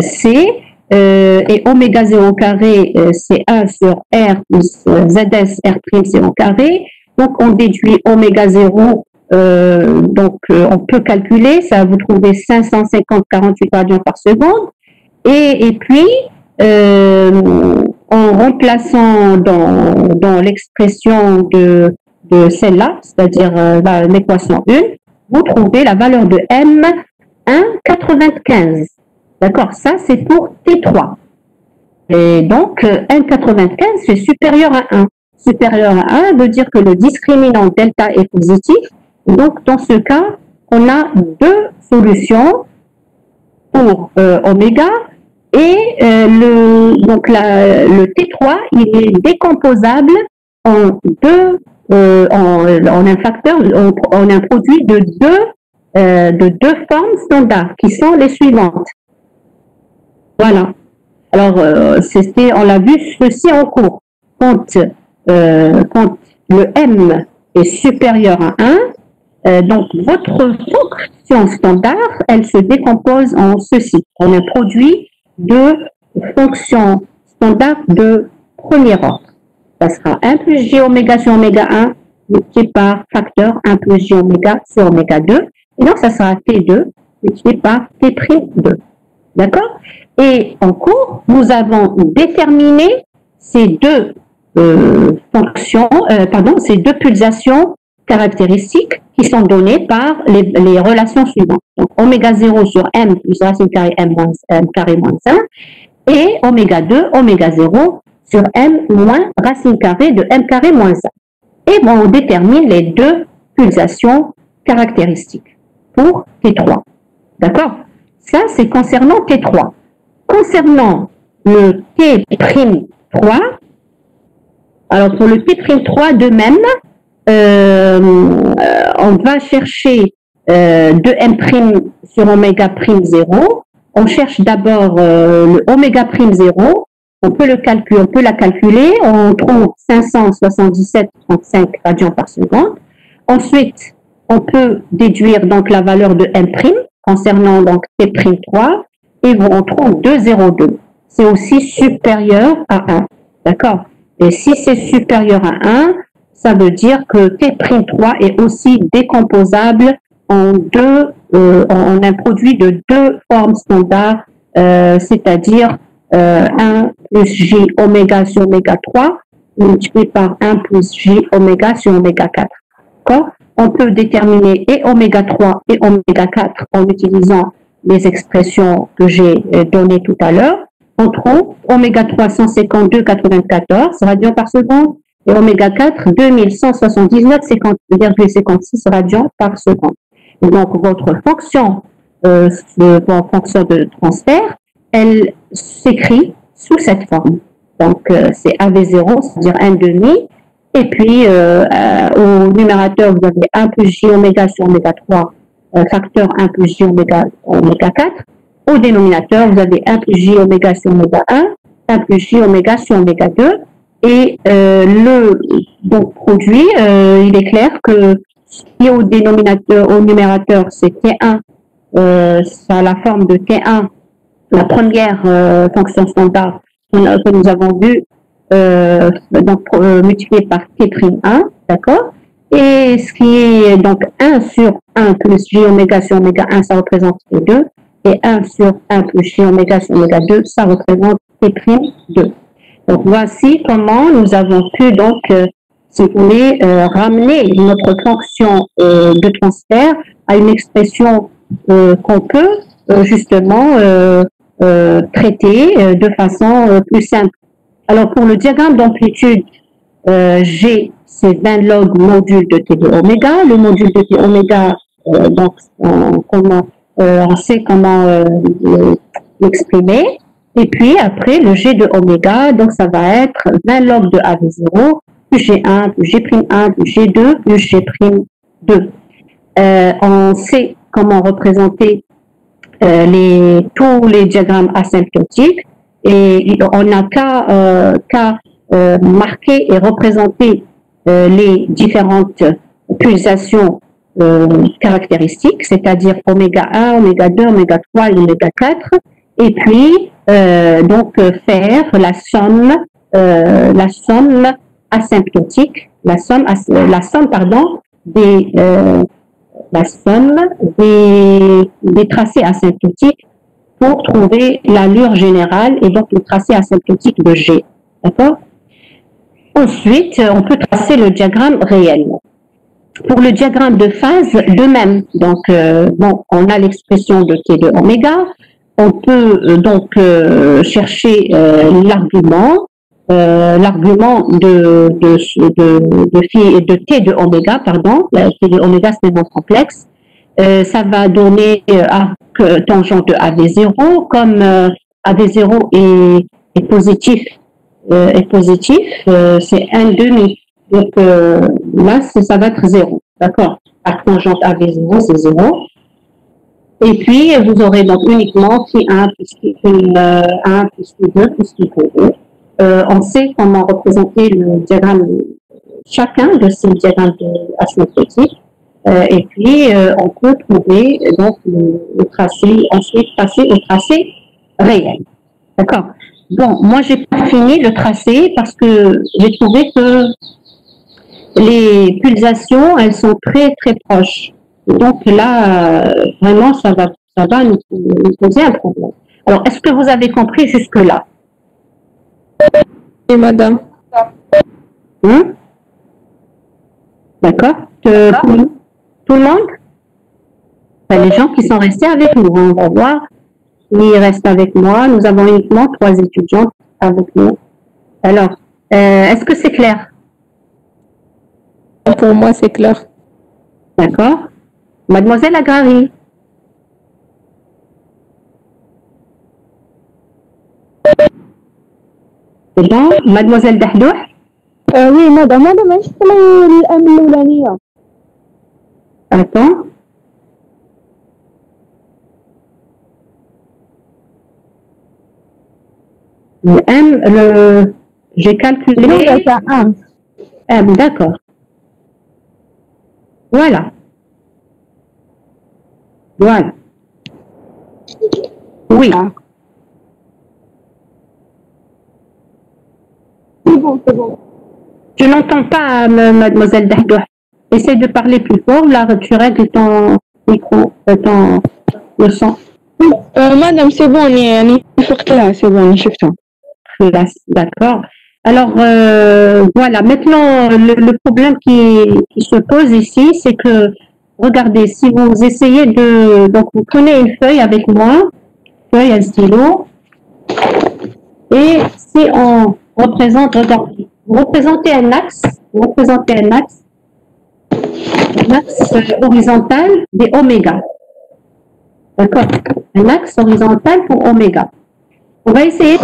C. Et oméga 0 carré, c'est 1 sur R plus ZS, R', c'est au carré. Donc, on déduit oméga 0, on peut calculer, ça vous trouvez 550,48 radians par seconde. Et puis, en remplaçant dans l'expression de celle-là, c'est-à-dire l'équation 1, vous trouvez la valeur de M 1,95. D'accord, ça c'est pour T3. Et donc, 1,95 c'est supérieur à 1. Supérieur à 1 veut dire que le discriminant delta est positif. Donc, dans ce cas, on a deux solutions pour oméga. Et le T3, il est décomposable en un facteur, en un produit de deux formes standards qui sont les suivantes. Voilà. Alors, on l'a vu ceci en cours. Quand le M est supérieur à 1, donc votre fonction standard, elle se décompose en ceci, en un produit de fonctions standard de premier ordre. Ça sera 1 plus J oméga sur oméga 1 multiplié par facteur 1 plus J oméga sur oméga 2. Et donc, ça sera T2 multiplié par T'2. D'accord? Et en cours, nous avons déterminé ces deux ces deux pulsations caractéristiques qui sont données par les relations suivantes. Donc, oméga 0 sur M plus racine carrée M carré moins 1 et oméga 2, oméga 0 sur M moins racine carrée de M carré moins 1. Et on détermine les deux pulsations caractéristiques pour T3. D'accord? Ça, c'est concernant T3. Concernant le T'3, alors pour le T'3 de même, on va chercher 2M' sur oméga prime 0. On cherche d'abord le oméga prime 0. On peut la calculer. On trouve 577,35 radians par seconde. Ensuite, on peut déduire donc la valeur de M' concernant donc T'3 et on trouve 2,02. C'est aussi supérieur à 1. D'accord? Et si c'est supérieur à 1, ça veut dire que T'3 est aussi décomposable en un produit de deux formes standards, c'est-à-dire 1 plus J oméga sur oméga 3 multiplié par 1 plus J oméga sur oméga 4. D'accord? On peut déterminer et oméga 3 et oméga 4 en utilisant les expressions que j'ai données tout à l'heure. On trouve oméga 3 152,94 radians par seconde et oméga 4 2179,56 radians par seconde. Et donc, votre fonction de transfert, elle s'écrit sous cette forme. Donc, c'est AV0, c'est-à-dire 1,5. Et puis, au numérateur, vous avez 1 plus J oméga sur oméga 3, facteur 1 plus J oméga 4. Au dénominateur, vous avez 1 plus J oméga sur oméga 1, 1 plus J oméga sur oméga 2. Et le produit, il est clair que si au numérateur, c'est T1, ça a la forme de T1, la première fonction standard que nous avons vue, multiplié par T'1, d'accord? Et ce qui est donc 1 sur 1 plus J oméga sur oméga 1, ça représente T2, et 1 sur 1 plus J oméga sur oméga 2, ça représente T'2. Donc voici comment nous avons pu donc, si vous voulez, ramener notre fonction de transfert à une expression qu'on peut justement traiter de façon plus simple. Alors pour le diagramme d'amplitude, G, c'est 20 log module de T de oméga. Le module de T oméga, donc on sait comment l'exprimer. Et puis après, le G de oméga, donc ça va être 20 log de AV0, plus G1, plus G'1, plus G2, plus G'2. On sait comment représenter tous les diagrammes asymptotiques et on n'a qu'à marquer et représenter les différentes pulsations caractéristiques, c'est-à-dire oméga 1, oméga 2, oméga 3 et oméga 4, et puis donc faire la somme asymptotique, la somme des tracés asymptotiques pour trouver l'allure générale et donc le tracé asymptotique de G. D'accord? Ensuite, on peut tracer le diagramme réel. Pour le diagramme de phase, de même. Donc, on a l'expression de T de oméga. On peut donc chercher l'argument de T de oméga, pardon. T de oméga, c'est un nom complexe. Ça va donner arc tangent de AV0, comme AV0 est positif, c'est 1,5. Donc là, ça va être 0. D'accord? Arc tangent AV0, c'est 0. Et puis, vous aurez donc uniquement T1 plus T1 plus T2 plus T2. On sait comment représenter le diagramme, chacun de ces diagrammes asymptotiques. Et puis, on peut trouver donc le tracé, ensuite passer au tracé réel. D'accord? Bon, moi, j'ai pas fini le tracé parce que j'ai trouvé que les pulsations, elles sont très, très proches. Et donc là, vraiment, ça va nous poser un problème. Alors, est-ce que vous avez compris jusque-là? Oui, madame. D'accord? Tout le monde? Enfin, les gens qui sont restés avec nous, on va voir. Ils restent avec moi. Nous avons uniquement 3 étudiants avec nous. Alors, est-ce que c'est clair? Pour moi, c'est clair. D'accord. Mademoiselle Agrari. C'est bon? Mademoiselle Dahdouh? وي مدام علاش طلعي الام الاولانيه Attends. Le M, j'ai calculé. تاع M, d'accord. Voilà. Voilà. Oui. سي بون Je n'entends pas, mademoiselle Dahdoua. Essaye de parler plus fort. Là, tu règles ton micro, le son. مدام سي بون يعني فقت لها سي بون شفتها D'accord. Alors, voilà. Maintenant, le problème qui se pose ici, c'est que, regardez, si vous essayez de... Donc, vous prenez une feuille avec moi, feuille, un stylo, et si on représente, regardez, vous représentez un axe horizontal des oméga. D'accord? Un axe horizontal pour oméga. On va essayer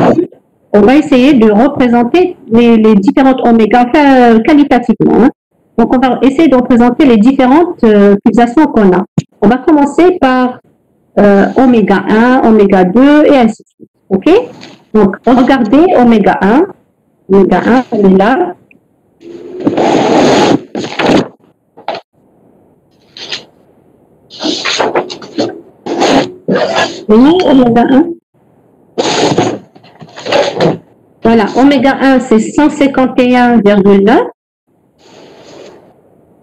de représenter les différentes oméga, enfin, qualitativement. Hein. Donc, on va essayer de représenter les différentes pulsations qu'on a. On va commencer par oméga 1, oméga 2 et ainsi de suite. OK? Donc, regardez oméga 1. Oméga 1, elle est là. Et nous, oméga 1. Voilà, oméga 1, c'est 151,9.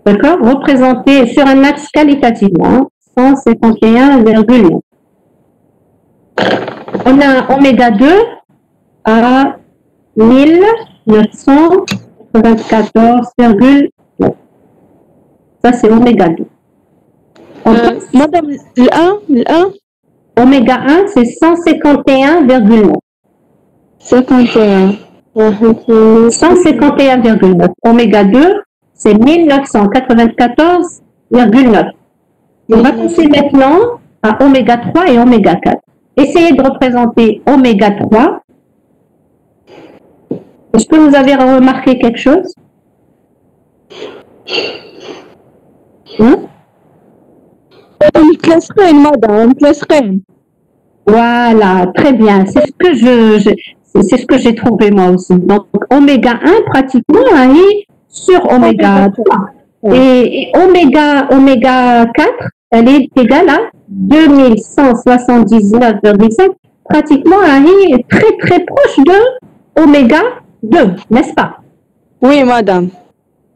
D'accord? Représenté sur un axe qualitativement, 151,9. On a oméga 2 à 1994,9. Ça, c'est oméga 2. مدام الان Oméga 1, c'est 151,9. 51 151,9. Oméga 2, c'est 1994,9. On va passer maintenant à oméga 3 et oméga 4. Essayez de représenter oméga 3. Est-ce que vous avez remarqué quelque chose? متلاصقين مدام متلاصقين Voilà, très bien. C'est ce que j'ai trouvé moi aussi. Donc, oméga 1, pratiquement, est sur oméga 3. Et oméga 4, elle est égale à 2179,5. Pratiquement, elle est très, très proche de oméga 2, n'est-ce pas? Oui, madame.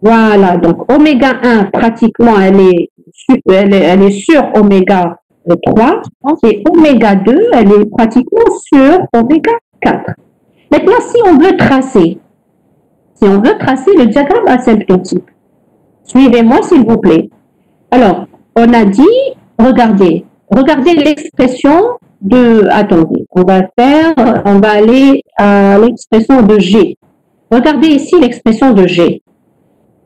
Voilà, donc oméga 1, pratiquement, elle est sur oméga 3 et oméga 2, elle est pratiquement sur oméga 4. Maintenant, si on veut tracer le diagramme asymptotique, suivez-moi s'il vous plaît. Alors, on a dit, regardez l'expression de, attendez, on va aller à l'expression de G. Regardez ici l'expression de G.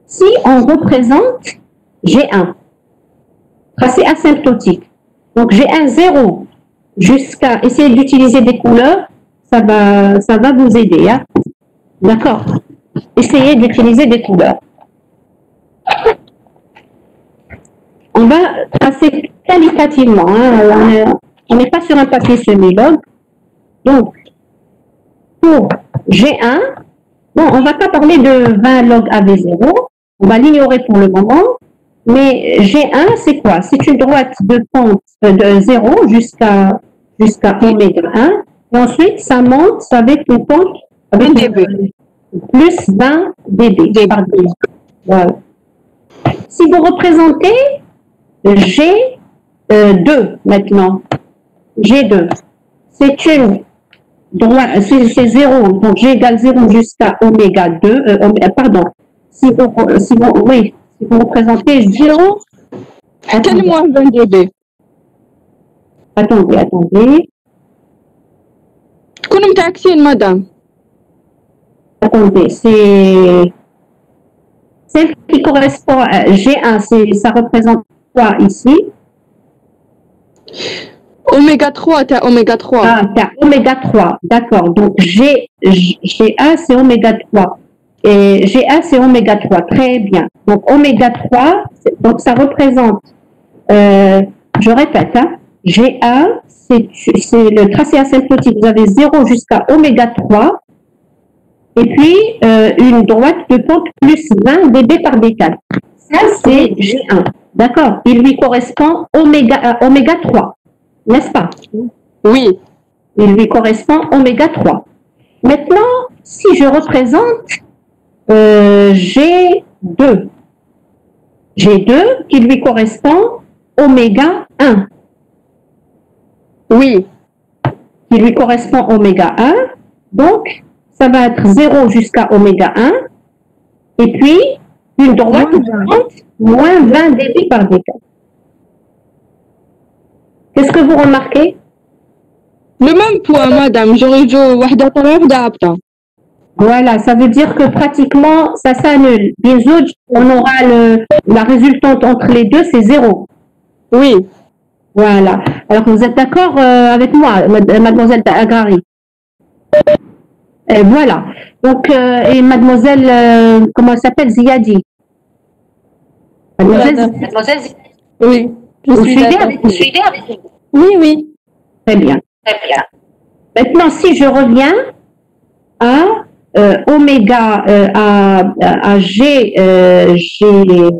Si on représente G1, tracé asymptotique, donc G1 0 jusqu'à essayer d'utiliser des couleurs, ça va vous aider. Hein? D'accord? Essayez d'utiliser des couleurs. On va tracer qualitativement. Hein? On n'est pas sur un papier semi-log. Donc, pour G1, bon, on ne va pas parler de 20 log AV0. On va l'ignorer pour le moment. Mais G1, c'est quoi? C'est une droite de pente de 0 jusqu'à oméga 1. Et ensuite, ça monte avec une pente avec plus 20 dB. Voilà. Si vous représentez G2 maintenant, G2, c'est une droite, c'est 0, donc G égale 0 jusqu'à oméga 2, pardon, si vous représentez 0, Quel-moi 20 dB. Attendez. كونوا متعكسين madame. Attendez, c'est celle qui correspond à G1, ça représente quoi ici? Oméga 3, t'as oméga 3. Ah, t'as oméga 3, d'accord. Donc G1, c'est oméga 3. Et G1, c'est oméga 3. Très bien. Donc, oméga 3, donc ça représente, je répète, hein, G1, c'est le tracé asymptotique. Vous avez 0 jusqu'à oméga 3. Et puis, une droite de pente plus 20 dB par décade. Ça, c'est G1. D'accord? Il lui correspond oméga 3. N'est-ce pas? Oui. Il lui correspond oméga 3. Maintenant, si je représente G2, G2 qui lui correspond oméga 1. Oui. Qui lui correspond oméga 1. Donc, ça va être 0 jusqu'à oméga 1. Et puis, une droite moins 20 dB par décade. Qu'est-ce que vous remarquez? Le même point, madame. J'aurais dit wahda طالعة وحدة هابطة. Voilà, ça veut dire que pratiquement, ça s'annule. Bien sûr, on aura la résultante entre les deux, c'est 0. Oui. Voilà. Alors, vous êtes d'accord avec moi, mademoiselle Agrari? Voilà. Donc, et mademoiselle, comment elle s'appelle? Ziadi. Mademoiselle Ziadi. Oui, Vous suivez avec nous? Oui, oui. Très bien. Très bien. Maintenant, si je reviens à oméga, à G'1,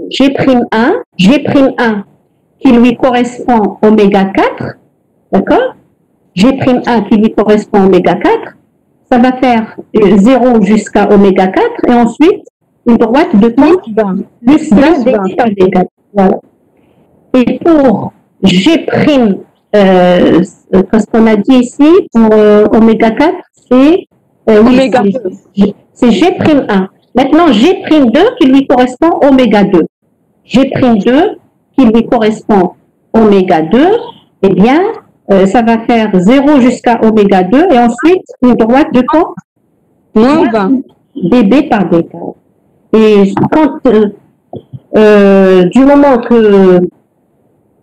G'1 qui lui correspond oméga 4, d'accord? G'1 qui lui correspond oméga 4, ça va faire 0 jusqu'à oméga 4 et ensuite une droite de pente plus 20 dB par décade. Voilà. Et pour G', ce qu'on a dit ici, pour oméga 4, c'est Oméga 2. C'est G'1. Maintenant, G'2 qui lui correspond oméga 2. G'2 qui lui correspond oméga 2, eh bien, ça va faire 0 jusqu'à oméga 2 et ensuite une droite de pente Moins 20 dB par décade. Et quand, du moment que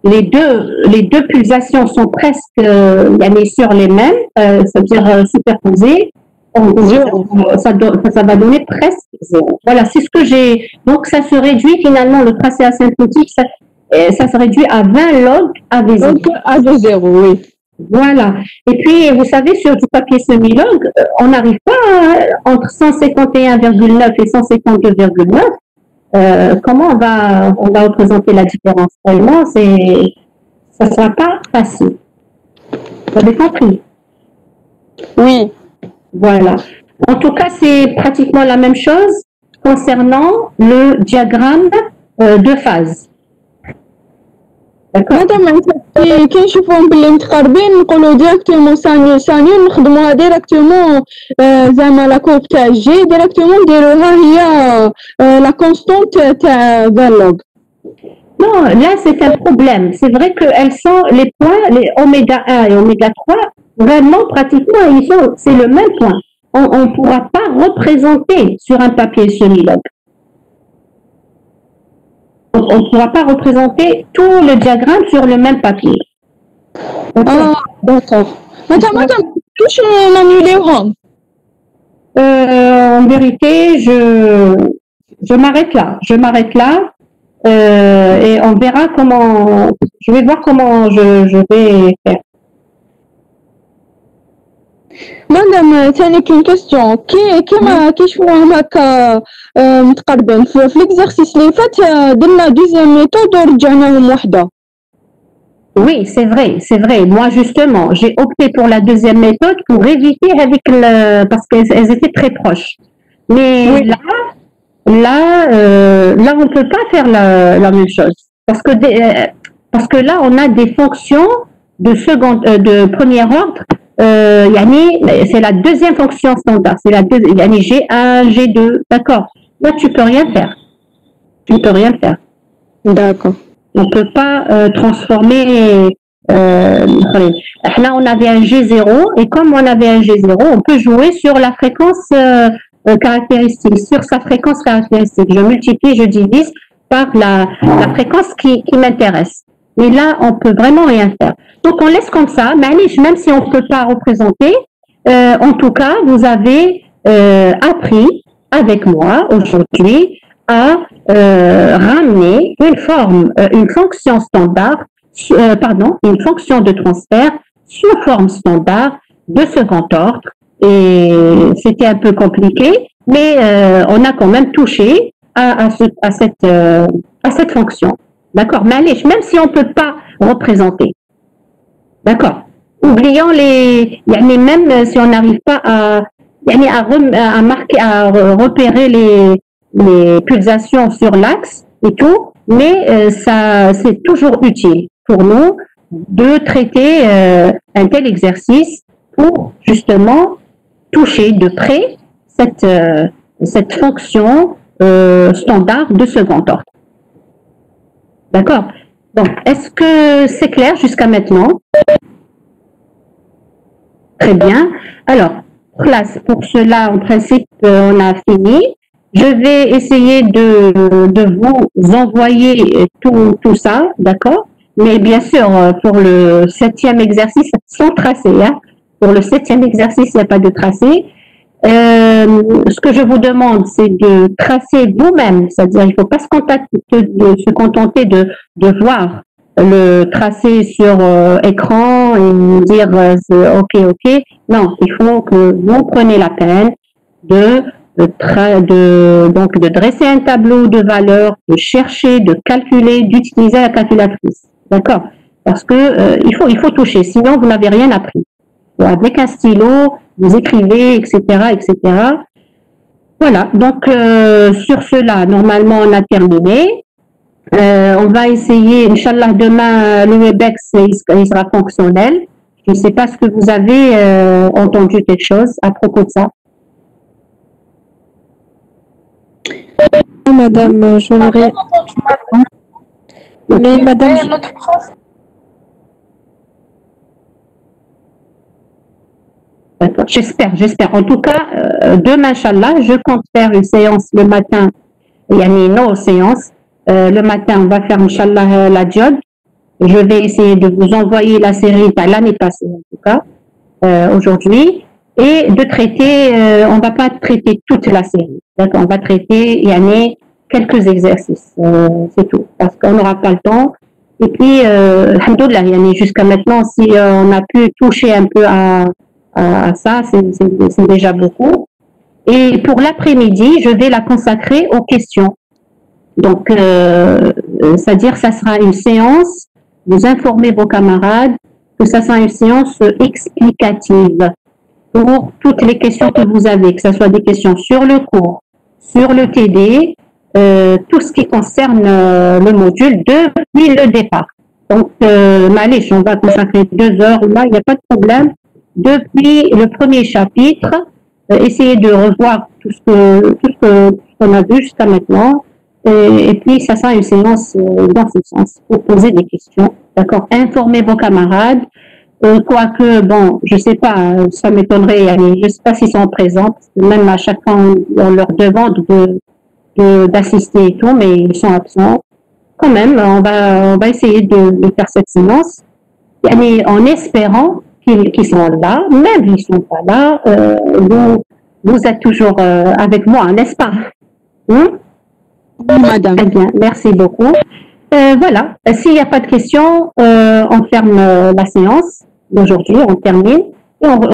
les deux pulsations sont presque sur les mêmes, c'est-à-dire superposées, ça va donner presque 0. Voilà, c'est ce que j'ai. Donc, ça se réduit finalement, le tracé asymptotique, ça se réduit à 20 log AV0. Donc, AV0, oui. Voilà. Et puis, vous savez, sur du papier semi-log, on n'arrive pas entre 151,9 et 152,9. Comment on va représenter la différence? Vraiment, ça ne sera pas facile. Vous avez compris? Oui. Voilà. En tout cas, c'est pratiquement la même chose concernant le diagramme de phase. مادام كي نشوفوهم باللي متقاربين نقولوا ديريكتومون ثاني نخدموها ديريكتومون زعما لا كورب تاع جي ديريكتومون نديروها هي لا كونستونت تاع فالوغ. Non, là c'est un problème. C'est vrai qu'elles sont les points, les oméga 1 et oméga 3, vraiment pratiquement c'est le même point. On ne pourra pas représenter sur un papier semi-log. On ne pourra pas représenter tout le diagramme sur le même papier. Ah, d'accord. Madame, touche annulez-vous. En vérité, je m'arrête là. Et on verra comment. Je vais voir comment je vais faire. مادام ثاني كاين كيستيون كيما كيشوفوهم هكا متقاربين في ليكزارسيس اللي فات درنا دوزيام ميثود ورجعناهم وحده. Oui, c'est vrai. Moi, justement, j'ai opté pour la deuxième méthode pour éviter parce qu'elles étaient très proches. Mais oui. Là, on ne peut pas faire la même chose. Parce que là, on a des fonctions de premier ordre. C'est la deuxième fonction standard. C'est la deuxième. G1, G2. D'accord. Là, tu peux rien faire. D'accord. On ne peut pas transformer. Là, on avait un G0 et comme on avait un G0, on peut jouer sur la fréquence caractéristique, sur sa fréquence caractéristique. Je multiplie, je divise par la fréquence qui m'intéresse. Mais là, on ne peut vraiment rien faire. Donc, on laisse comme ça, même si on ne peut pas représenter. En tout cas, vous avez appris avec moi aujourd'hui à ramener une fonction standard, une fonction de transfert sous forme standard de second ordre. Et c'était un peu compliqué, mais on a quand même touché à cette fonction. D'accord? Mais allez, même si on ne peut pas représenter. D'accord? Oublions même si on n'arrive pas à marquer, à repérer les pulsations sur l'axe et tout, mais c'est toujours utile pour nous de traiter un tel exercice pour justement toucher de près cette fonction standard de second ordre. D'accord? Donc, est-ce que c'est clair jusqu'à maintenant? Très bien. Alors, pour cela, en principe, on a fini. Je vais essayer de vous envoyer tout ça, d'accord? Mais bien sûr, pour le 7e exercice, sans tracé. Hein? Pour le 7e exercice, il n'y a pas de tracé. Ce que je vous demande, c'est de tracer vous-même, c'est-à-dire il ne faut pas se contenter de voir le tracé sur écran et dire OK. Non, il faut que vous preniez la peine de dresser un tableau de valeurs, de chercher, de calculer, d'utiliser la calculatrice. D'accord? Parce que il faut toucher, sinon vous n'avez rien appris. Avec un stylo, vous écrivez, etc., etc. Voilà, donc sur cela, normalement, on a terminé. On va essayer, Inch'Allah, demain, le Webex, il sera fonctionnel. Je ne sais pas ce que vous avez entendu quelque chose à propos de ça. Madame, je l'aurais... Mais madame... J'espère. En tout cas, demain, Inch'Allah, je compte faire une séance le matin. Il y a nos séances. Le matin, on va faire, Inch'Allah, la diode. Je vais essayer de vous envoyer la série de l'année passée, en tout cas, aujourd'hui. Et de traiter, on ne va pas traiter toute la série. D'accord? On va traiter, quelques exercices. C'est tout. Parce qu'on n'aura pas le temps. Et puis, alhamdoulilah, jusqu'à maintenant, si on a pu toucher un peu à ça, c'est déjà beaucoup. Et pour l'après-midi, je vais la consacrer aux questions. Donc, c'est-à-dire, ça sera une séance, vous informez vos camarades que ça sera une séance explicative pour toutes les questions que vous avez, que ce soit des questions sur le cours, sur le TD, tout ce qui concerne le module depuis le départ. Donc, Malish, on va consacrer 2 heures, là, il n'y a pas de problème. Depuis le premier chapitre, essayer de revoir tout ce qu'on a vu jusqu'à maintenant. Et puis, ça sera une séance dans ce sens pour poser des questions. D'accord? Informer vos camarades. Quoique, bon, je sais pas, ça m'étonnerait, je sais pas s'ils sont présents, parce que même à chaque fois, on leur demande d'assister et tout, mais ils sont absents. Quand même, on va essayer de faire cette séance. En espérant qu'ils sont là, même s'ils ne sont pas là, vous êtes toujours avec moi, n'est-ce pas? Madame. Très bien, merci beaucoup. Voilà, s'il n'y a pas de questions, on ferme la séance d'aujourd'hui, on termine et on